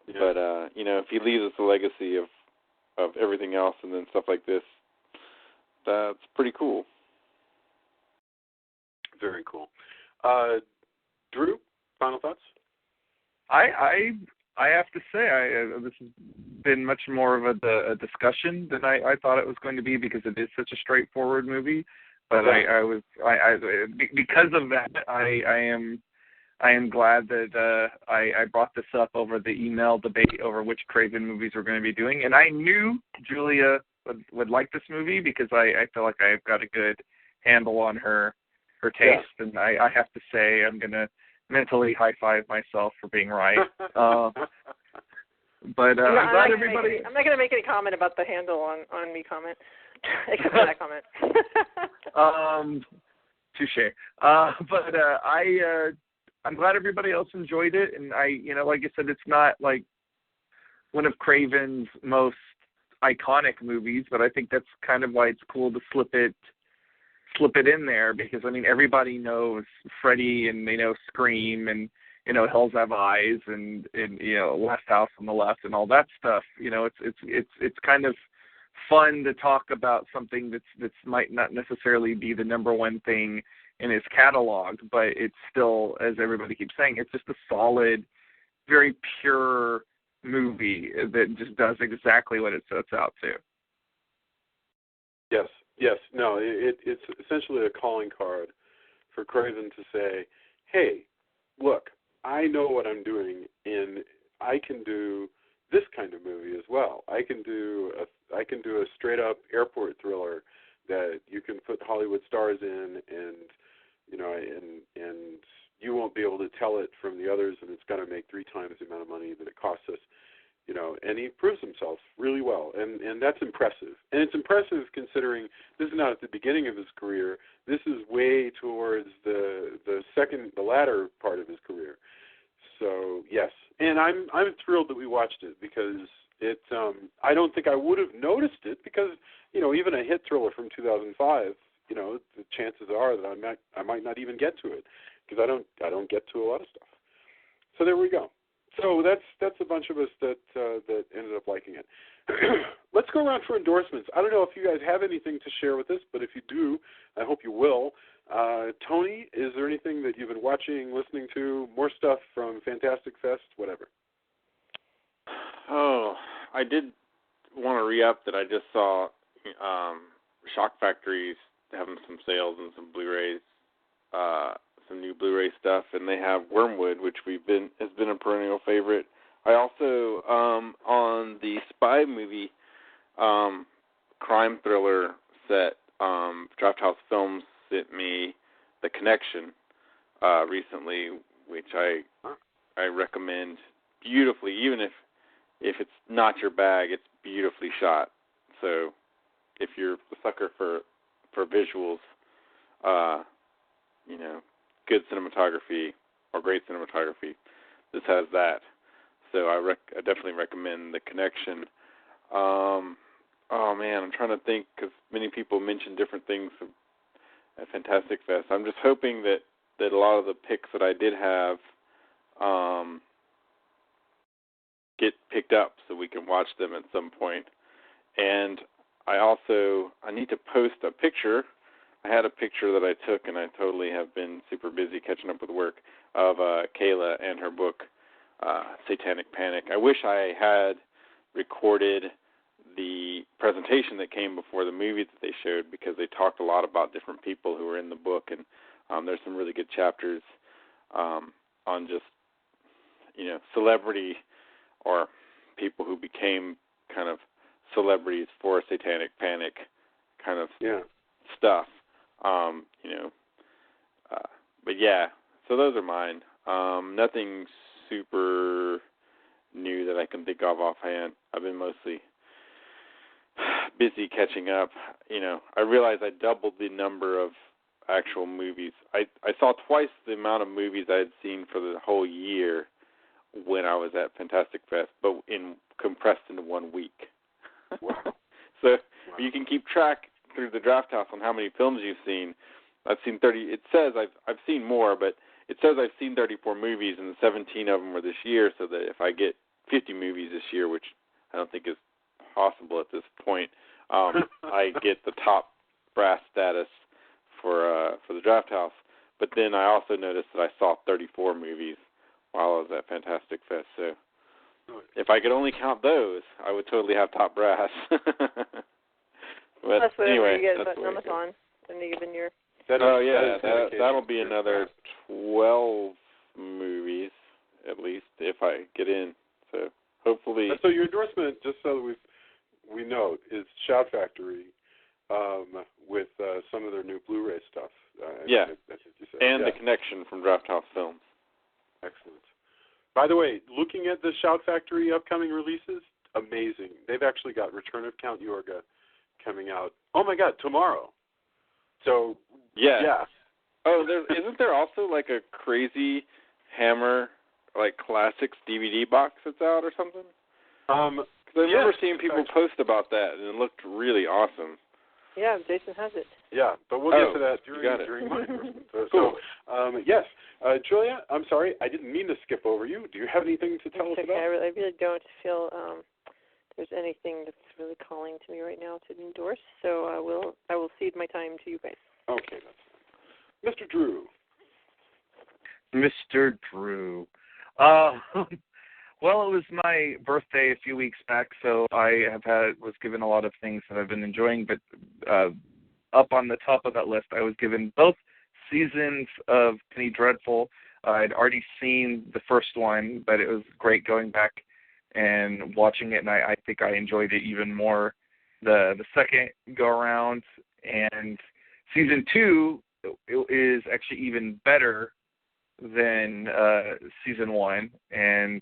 [SPEAKER 5] Yeah. But, if he leaves us a legacy of everything else and then stuff like this, that's pretty cool.
[SPEAKER 2] Very cool. Drew, final thoughts?
[SPEAKER 3] I have to say, this has been much more of a discussion than I thought it was going to be, because it is such a straightforward movie. But because of that, I am glad that I brought this up over the email debate over which Craven movies we're going to be doing. And I knew Julia would like this movie, because I feel like I've got a good handle on her taste. Yeah. And I have to say, I'm going to mentally high-five myself for being right. But I'm glad everybody...
[SPEAKER 4] I'm not going to make any comment about the handle on me comment, except for that comment.
[SPEAKER 3] Touche. But I'm glad everybody else enjoyed it. And like I said, it's not like one of Craven's most iconic movies, but I think that's kind of why it's cool to slip it in there, because everybody knows Freddy, and they know Scream, and Hills Have Eyes, and Last House on the Left, and all that stuff. It's kind of fun to talk about something that's might not necessarily be the number one thing in his catalog, but it's still, as everybody keeps saying, it's just a solid, very pure movie that just does exactly what it sets out to.
[SPEAKER 2] Yes. No, it's essentially a calling card for Craven to say, hey, look, I know what I'm doing, and I can do this kind of movie as well. I can do a straight up airport thriller that you can put Hollywood stars in, and and you won't be able to tell it from the others, and it's going to make 3 times the amount of money that it costs us. And he proves himself really well, and that's impressive. And it's impressive considering this is not at the beginning of his career. This is way towards the latter part of his career. So yes, and I'm thrilled that we watched it, because it. I don't think I would have noticed it, because even a hit thriller from 2005, the chances are that I might not even get to it, because I don't get to a lot of stuff. So there we go. So that's a bunch of us that ended up liking it. Let's go around for endorsements. I don't know if you guys have anything to share with us, but if you do, I hope you will. Tony, is there anything that you've been watching, listening to, more stuff from Fantastic Fest, whatever?
[SPEAKER 5] Oh, I did want to re-up that I just saw Shock Factory's having some sales and some Blu-rays, some new Blu-ray stuff, and they have Wormwood, which has been a perennial favorite. I also, on the spy movie crime thriller set, Draft House Films sent me The Connection recently, which I recommend beautifully. Even if it's not your bag, it's beautifully shot. So if you're a sucker for visuals, good cinematography or great cinematography, this has that. So I definitely recommend The Connection. Oh man, I'm trying to think, because many people mention different things at Fantastic Fest. I'm just hoping that a lot of the picks that I did have get picked up so we can watch them at some point. And I need to post a picture. I had a picture that I took, and I totally have been super busy catching up with work, of Kayla and her book, Satanic Panic. I wish I had recorded the presentation that came before the movie that they showed, because they talked a lot about different people who were in the book, and there's some really good chapters on just, celebrity or people who became kind of celebrities for Satanic Panic kind of stuff. But yeah, so those are mine. Nothing super new that I can think of offhand. I've been mostly busy catching up. I realized I doubled the number of actual movies. I saw twice the amount of movies I had seen for the whole year when I was at Fantastic Fest, but compressed into 1 week.
[SPEAKER 2] Wow.
[SPEAKER 5] So you can keep track through the Draft House on how many films you've seen, I've seen 30. It says I've seen more, but it says I've seen 34 movies, and 17 of them were this year. So that if I get 50 movies this year, which I don't think is possible at this point, I get the top brass status for the Draft House. But then I also noticed that I saw 34 movies while I was at Fantastic Fest. So if I could only count those, I would totally have top brass. But
[SPEAKER 4] that's whatever
[SPEAKER 5] anyway,
[SPEAKER 4] you get
[SPEAKER 5] that's
[SPEAKER 4] on Amazon. Then you're.
[SPEAKER 5] That'll be another 12 movies at least if I get in. So hopefully.
[SPEAKER 2] So your endorsement, just so that we know, is Shout Factory with some of their new Blu-ray stuff.
[SPEAKER 5] Yeah,
[SPEAKER 2] that's what you said.
[SPEAKER 5] And the connection from Draft House Films.
[SPEAKER 2] Excellent. By the way, looking at the Shout Factory upcoming releases, amazing. They've actually got Return of Count Yorga coming out. Oh my God, tomorrow. So yeah.
[SPEAKER 5] Oh, isn't there also like a crazy Hammer like classics DVD box that's out or something? Because I remember seeing people post about that, and it looked really awesome.
[SPEAKER 4] Yeah, Jason has it.
[SPEAKER 2] Yeah, but we'll get to that during my endorsement.
[SPEAKER 5] Cool.
[SPEAKER 2] Yes, Julia, I'm sorry, I didn't mean to skip over you. Do you have anything to tell us about?
[SPEAKER 4] I really don't feel there's anything that's really calling to me right now to endorse. So I will cede my time to you guys.
[SPEAKER 2] Okay, that's fine. Mr. Drew.
[SPEAKER 3] Mr. Drew. Well, it was my birthday a few weeks back, so I was given a lot of things that I've been enjoying, but up on the top of that list, I was given both seasons of Penny Dreadful. I'd already seen the first one, but it was great going back and watching it, and I think I enjoyed it even more the second go-around. And season 2 is actually even better than season 1, and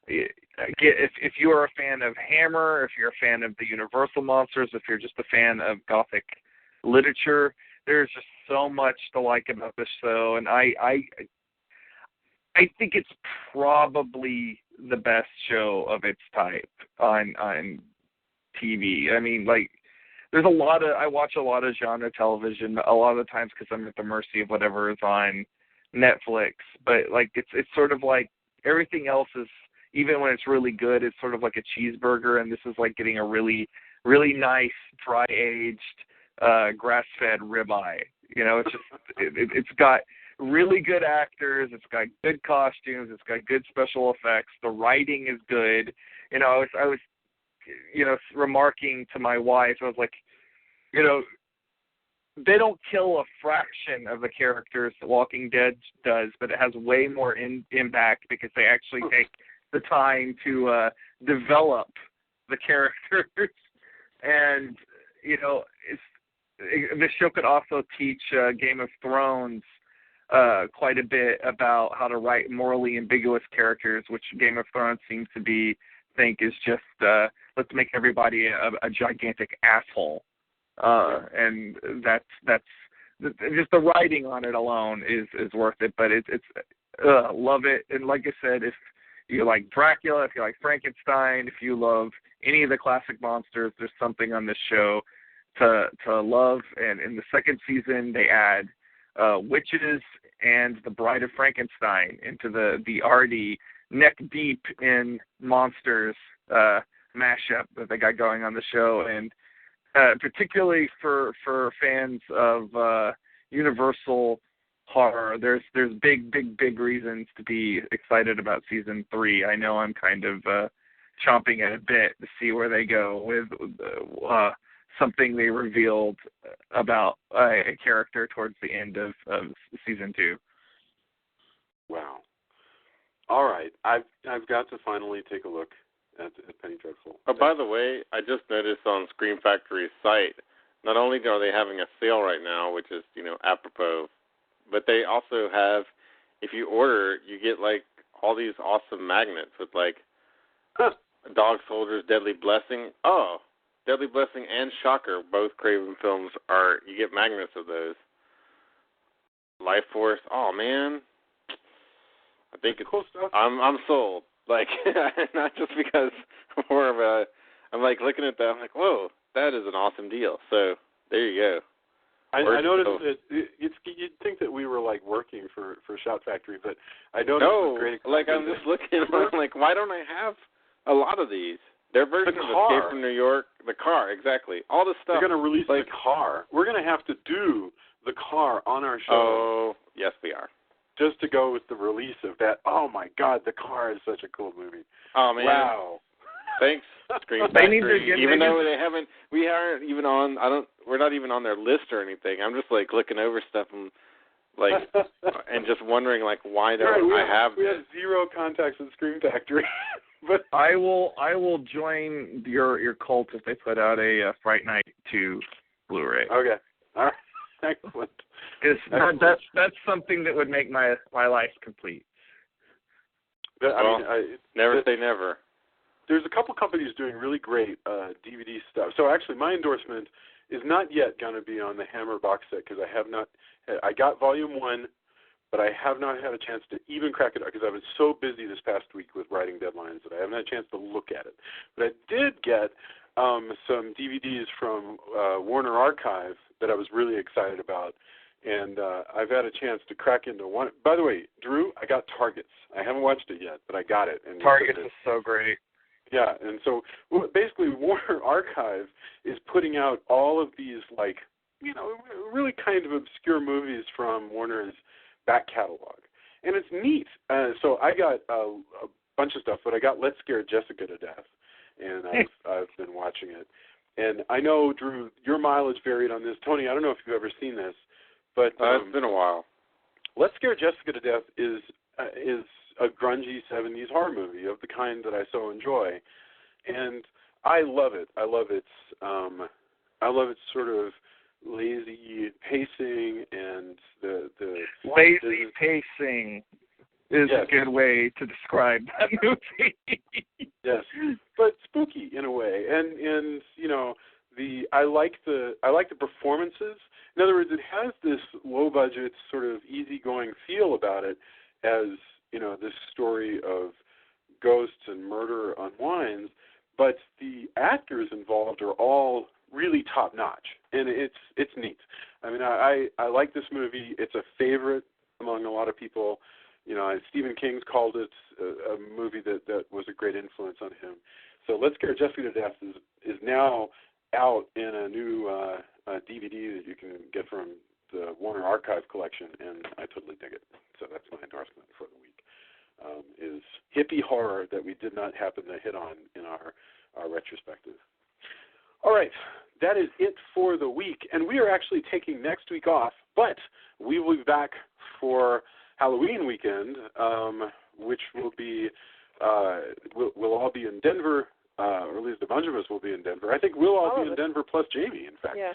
[SPEAKER 3] if you are a fan of Hammer, if you're a fan of the Universal monsters, if you're just a fan of Gothic literature, there's just so much to like about this show, and I think it's probably the best show of its type on TV. I mean, like, I watch a lot of genre television a lot of the times because I'm at the mercy of whatever is on Netflix, but like it's sort of like everything else is. Even when it's really good, it's sort of like a cheeseburger, and this is like getting a really, really nice, dry-aged, grass-fed ribeye. You know, it's just it's got really good actors, it's got good costumes, it's got good special effects. The writing is good. You know, I was remarking to my wife, I was like, you know, they don't kill a fraction of the characters that Walking Dead does, but it has way more impact because they actually take the time to develop the characters. And, you know, this show could also teach Game of Thrones quite a bit about how to write morally ambiguous characters, which Game of Thrones seems to think is just let's make everybody a gigantic asshole. And that's just the writing on it alone is worth it. But it's love it. And like I said, if you like Dracula, if you like Frankenstein, if you love any of the classic monsters, there's something on this show to love. And in the second season, they add witches and the Bride of Frankenstein into the already neck deep in monsters mashup that they got going on the show. And particularly for fans of Universal horror, there's big reasons to be excited about season 3. I know I'm kind of chomping at a bit to see where they go with something they revealed about a character towards the end of season 2.
[SPEAKER 2] Wow. All right, I've got to finally take a look at Penny Dreadful.
[SPEAKER 5] Oh, by the way, I just noticed on Scream Factory's site, not only are they having a sale right now, which is, you know, apropos, but they also have, if you order, you get, like, all these awesome magnets with, like, Dog Soldiers, Deadly Blessing. Oh, Deadly Blessing and Shocker, both Craven films you get magnets of those. Life Force, oh, man. I think it's
[SPEAKER 2] cool stuff.
[SPEAKER 5] I'm sold. Like, not just because I'm like looking at that, I'm like, whoa, that is an awesome deal. So there you go.
[SPEAKER 2] I noticed that you'd think that we were like working for Shout Factory, but I noticed
[SPEAKER 5] no,
[SPEAKER 2] with great
[SPEAKER 5] like I'm just looking. I'm like, why don't I have a lot of these? Their version of Escape from New York, the car, exactly. All the stuff.
[SPEAKER 2] They're going to release the car. We're going to have to do the car on our show.
[SPEAKER 5] Oh, yes, we are.
[SPEAKER 2] Just to go with the release of that. Oh my God, the car is such a cool movie.
[SPEAKER 5] Oh man.
[SPEAKER 2] Wow.
[SPEAKER 5] Thanks, Screen Factory. Even though they haven't, we aren't even on. We're not even on their list or anything. I'm just like looking over stuff and like, and just wondering like why don't I have this?
[SPEAKER 2] We have zero contacts with Screen Factory. But
[SPEAKER 3] I will join your cult if they put out a Fright Night 2 Blu-ray.
[SPEAKER 2] Okay. All right. Excellent.
[SPEAKER 3] That's something that would make my life complete.
[SPEAKER 5] Never say never.
[SPEAKER 2] There's a couple companies doing really great DVD stuff. So actually, my endorsement is not yet going to be on the Hammer box set because I got Volume 1, but I have not had a chance to even crack it out because I was so busy this past week with writing deadlines that I haven't had a chance to look at it. But I did get some DVDs from Warner Archive that I was really excited about, and I've had a chance to crack into one. By the way, Drew, I got Targets. I haven't watched it yet, but I got it. And
[SPEAKER 3] Targets is so great.
[SPEAKER 2] Yeah, and so basically Warner Archive is putting out all of these, like, you know, really kind of obscure movies from Warner's back catalog. And it's neat. So I got a bunch of stuff, but I got Let's Scare Jessica to Death, and I've been watching it. And I know, Drew, your mileage varied on this. Tony, I don't know if you've ever seen this, but
[SPEAKER 5] it's been a while. Let's
[SPEAKER 2] Scare Jessica to Death is a grungy 70s horror movie of the kind that I so enjoy, and I love it. I love its sort of lazy pacing and the
[SPEAKER 3] lazy pacing is a good way to describe that movie.
[SPEAKER 2] Yes, but spooky in a way, and you know I like the performances. In other words, it has this low budget sort of easygoing feel about it, as you know, this story of ghosts and murder unwinds, but the actors involved are all really top notch, and it's neat. I mean, I like this movie. It's a favorite among a lot of people. You know, Stephen King's called it a movie that was a great influence on him. So Let's Scare Jessica to Death is now out in a new DVD that you can get from the Warner Archive collection, and I totally dig it. So that's my endorsement for the week. Is hippie horror that we did not happen to hit on in our retrospective. All right, that is it for the week, and we are actually taking next week off, but we will be back for Halloween weekend, which will be we'll all be in Denver, or at least a bunch of us will be in Denver. I think we'll all be in Denver plus Jamie, in fact.
[SPEAKER 4] Yeah.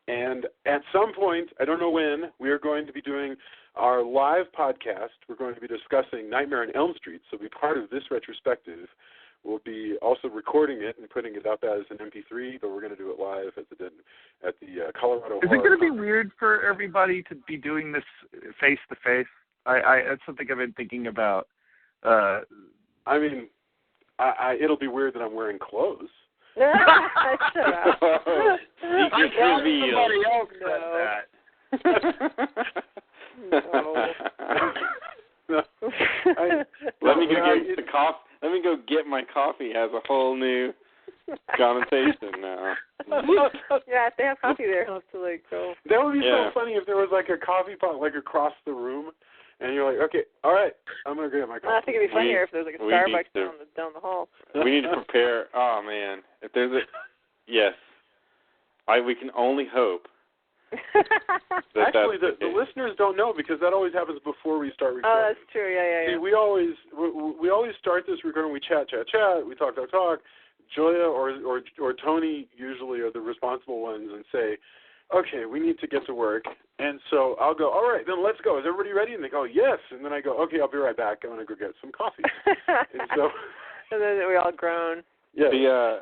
[SPEAKER 2] And at some point, I don't know when, we are going to be doing our live podcast. We're going to be discussing Nightmare on Elm Street, so be part of this retrospective. We'll be also recording it and putting it up as an MP3, but we're going to do it live at the Colorado.
[SPEAKER 3] Is it going to be weird for everybody to be doing this face to face? That's something I've been thinking about.
[SPEAKER 2] I mean, it'll be weird that I'm wearing clothes.
[SPEAKER 4] Shut up.
[SPEAKER 5] Secret reveal.
[SPEAKER 3] Somebody else said that.
[SPEAKER 2] No.
[SPEAKER 5] Let me go get the coffee. Let me go get my coffee. Has a whole new connotation now.
[SPEAKER 4] Yeah, if they have coffee there, I'll have to like go.
[SPEAKER 2] That would be so funny if there was like a coffee pot like across the room, and you're like, okay, all right, I'm gonna go get my coffee.
[SPEAKER 4] I think it'd be funnier if there's like a Starbucks down the hall.
[SPEAKER 5] We need to prepare. Oh man, if there's we can only hope.
[SPEAKER 2] Actually, the listeners don't know because that always happens before we start recording.
[SPEAKER 4] Oh, that's true. Yeah.
[SPEAKER 2] See, we always start this recording. We chat. We talk. Julia or Tony usually are the responsible ones and say, okay, we need to get to work. And so I'll go, all right, then let's go. Is everybody ready? And they go, yes. And then I go, okay, I'll be right back. I'm going to go get some coffee.
[SPEAKER 4] And then we all groan.
[SPEAKER 2] Yeah.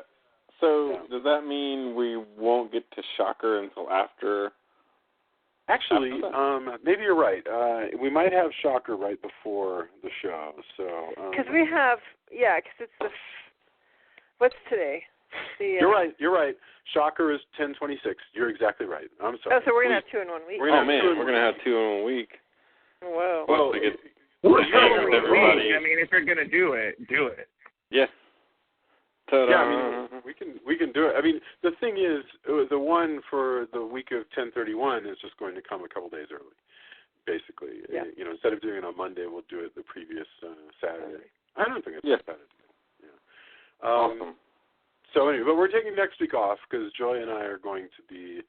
[SPEAKER 5] Does that mean we won't get to Shocker until after?
[SPEAKER 2] Actually, maybe you're right. We might have Shocker right before the show. So
[SPEAKER 4] because we have, because it's what's today?
[SPEAKER 2] You're right. Shocker is 10/26. You're exactly right. I'm sorry.
[SPEAKER 4] Oh, so we're going to have 2 in 1 week.
[SPEAKER 5] We're going to have 2 in 1 week.
[SPEAKER 4] Whoa.
[SPEAKER 5] Well,
[SPEAKER 3] everybody. I mean, if you're going to do it, do it.
[SPEAKER 5] Yeah. Ta-da.
[SPEAKER 2] Yeah, I mean, we can do it. I mean, the thing is, the one for the week of 10/31 is just going to come a couple days early, basically.
[SPEAKER 4] Yeah.
[SPEAKER 2] You know, instead of doing it on Monday, we'll do it the previous Saturday. I don't think it's that bad. Yeah.
[SPEAKER 5] Awesome.
[SPEAKER 2] So anyway, but we're taking next week off because Joy and I are going to be.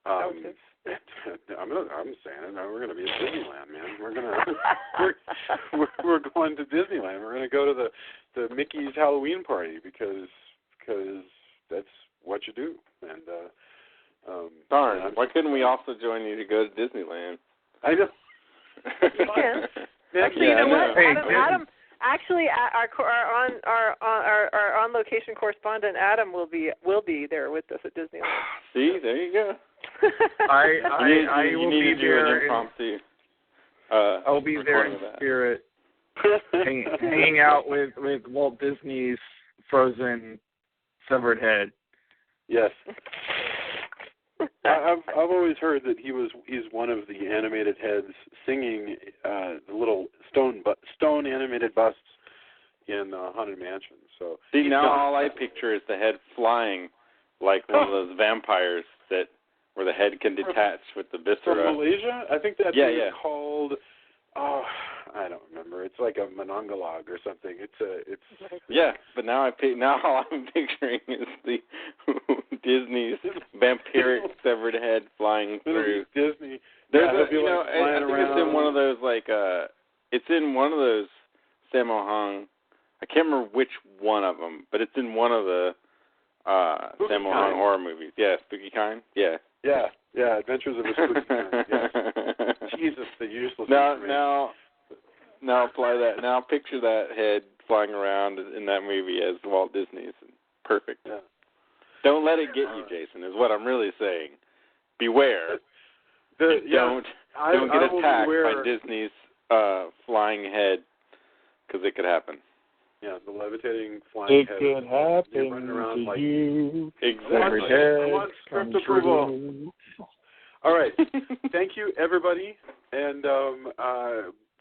[SPEAKER 2] I'm saying it. We're going to be at Disneyland, man. We're going to Disneyland. We're going to go to the Mickey's Halloween party because that's what you do. And
[SPEAKER 5] darn, why couldn't we also join you to go to Disneyland?
[SPEAKER 2] I know.
[SPEAKER 4] You can. Actually,
[SPEAKER 2] yeah,
[SPEAKER 4] you know what?
[SPEAKER 3] Hey,
[SPEAKER 4] Adam. Actually, our on location correspondent Adam will be there with us at Disneyland.
[SPEAKER 5] See, there you go.
[SPEAKER 3] I will be there.
[SPEAKER 5] Impromptu.
[SPEAKER 3] I'll be there in spirit, hanging out with Walt Disney's frozen severed head.
[SPEAKER 2] Yes. I've always heard that he's one of the animated heads singing the little stone animated busts in Haunted Mansion. So
[SPEAKER 5] see, now all I picture is the head flying like one of those vampires where the head can detach with the viscera.
[SPEAKER 2] From Malaysia? I think that
[SPEAKER 5] thing
[SPEAKER 2] is called. Oh, I don't remember. It's like a monongologue or something. It's.
[SPEAKER 5] Yeah, but now all I'm picturing is the Disney's vampiric severed head flying through.
[SPEAKER 2] Disney.
[SPEAKER 5] There's
[SPEAKER 2] I think
[SPEAKER 5] it's in one of those it's in one of those Sammo Hung. I can't remember which one of them, but it's in one of the Sammo Hung horror movies. Yeah, Spooky Kind. Yeah.
[SPEAKER 2] Yeah, Adventures of a Spooky Kind. Yes. Jesus, the useless.
[SPEAKER 5] Now apply that. Now picture that head flying around in that movie as Walt Disney's. Perfect.
[SPEAKER 2] Yeah.
[SPEAKER 5] Don't let it get you, Jason. Is what I'm really saying. Beware. Don't get attacked by Disney's flying head, because it could happen.
[SPEAKER 2] Yeah, the levitating flying head.
[SPEAKER 3] It could happen
[SPEAKER 2] running around
[SPEAKER 3] to
[SPEAKER 2] like
[SPEAKER 3] you.
[SPEAKER 5] Exactly.
[SPEAKER 2] I want script approval. All right. Thank you, everybody. And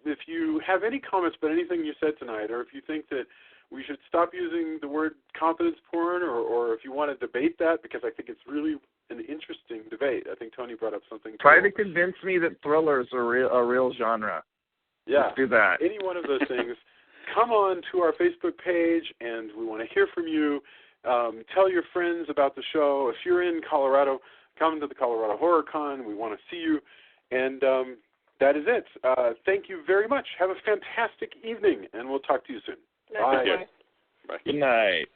[SPEAKER 2] if you have any comments about anything you said tonight, or if you think that we should stop using the word confidence porn, or if you want to debate that, because I think it's really an interesting debate. I think Tony brought up something.
[SPEAKER 3] Try to convince me that thrillers are a real genre.
[SPEAKER 2] Yeah.
[SPEAKER 3] Let's do that.
[SPEAKER 2] Any one of those things. Come on to our Facebook page, and we want to hear from you. Tell your friends about the show. If you're in Colorado, come to the Colorado Horror Con. We want to see you. And that is it. Thank you very much. Have a fantastic evening, and we'll talk to you soon.
[SPEAKER 4] Bye.
[SPEAKER 5] Bye.
[SPEAKER 3] Good night.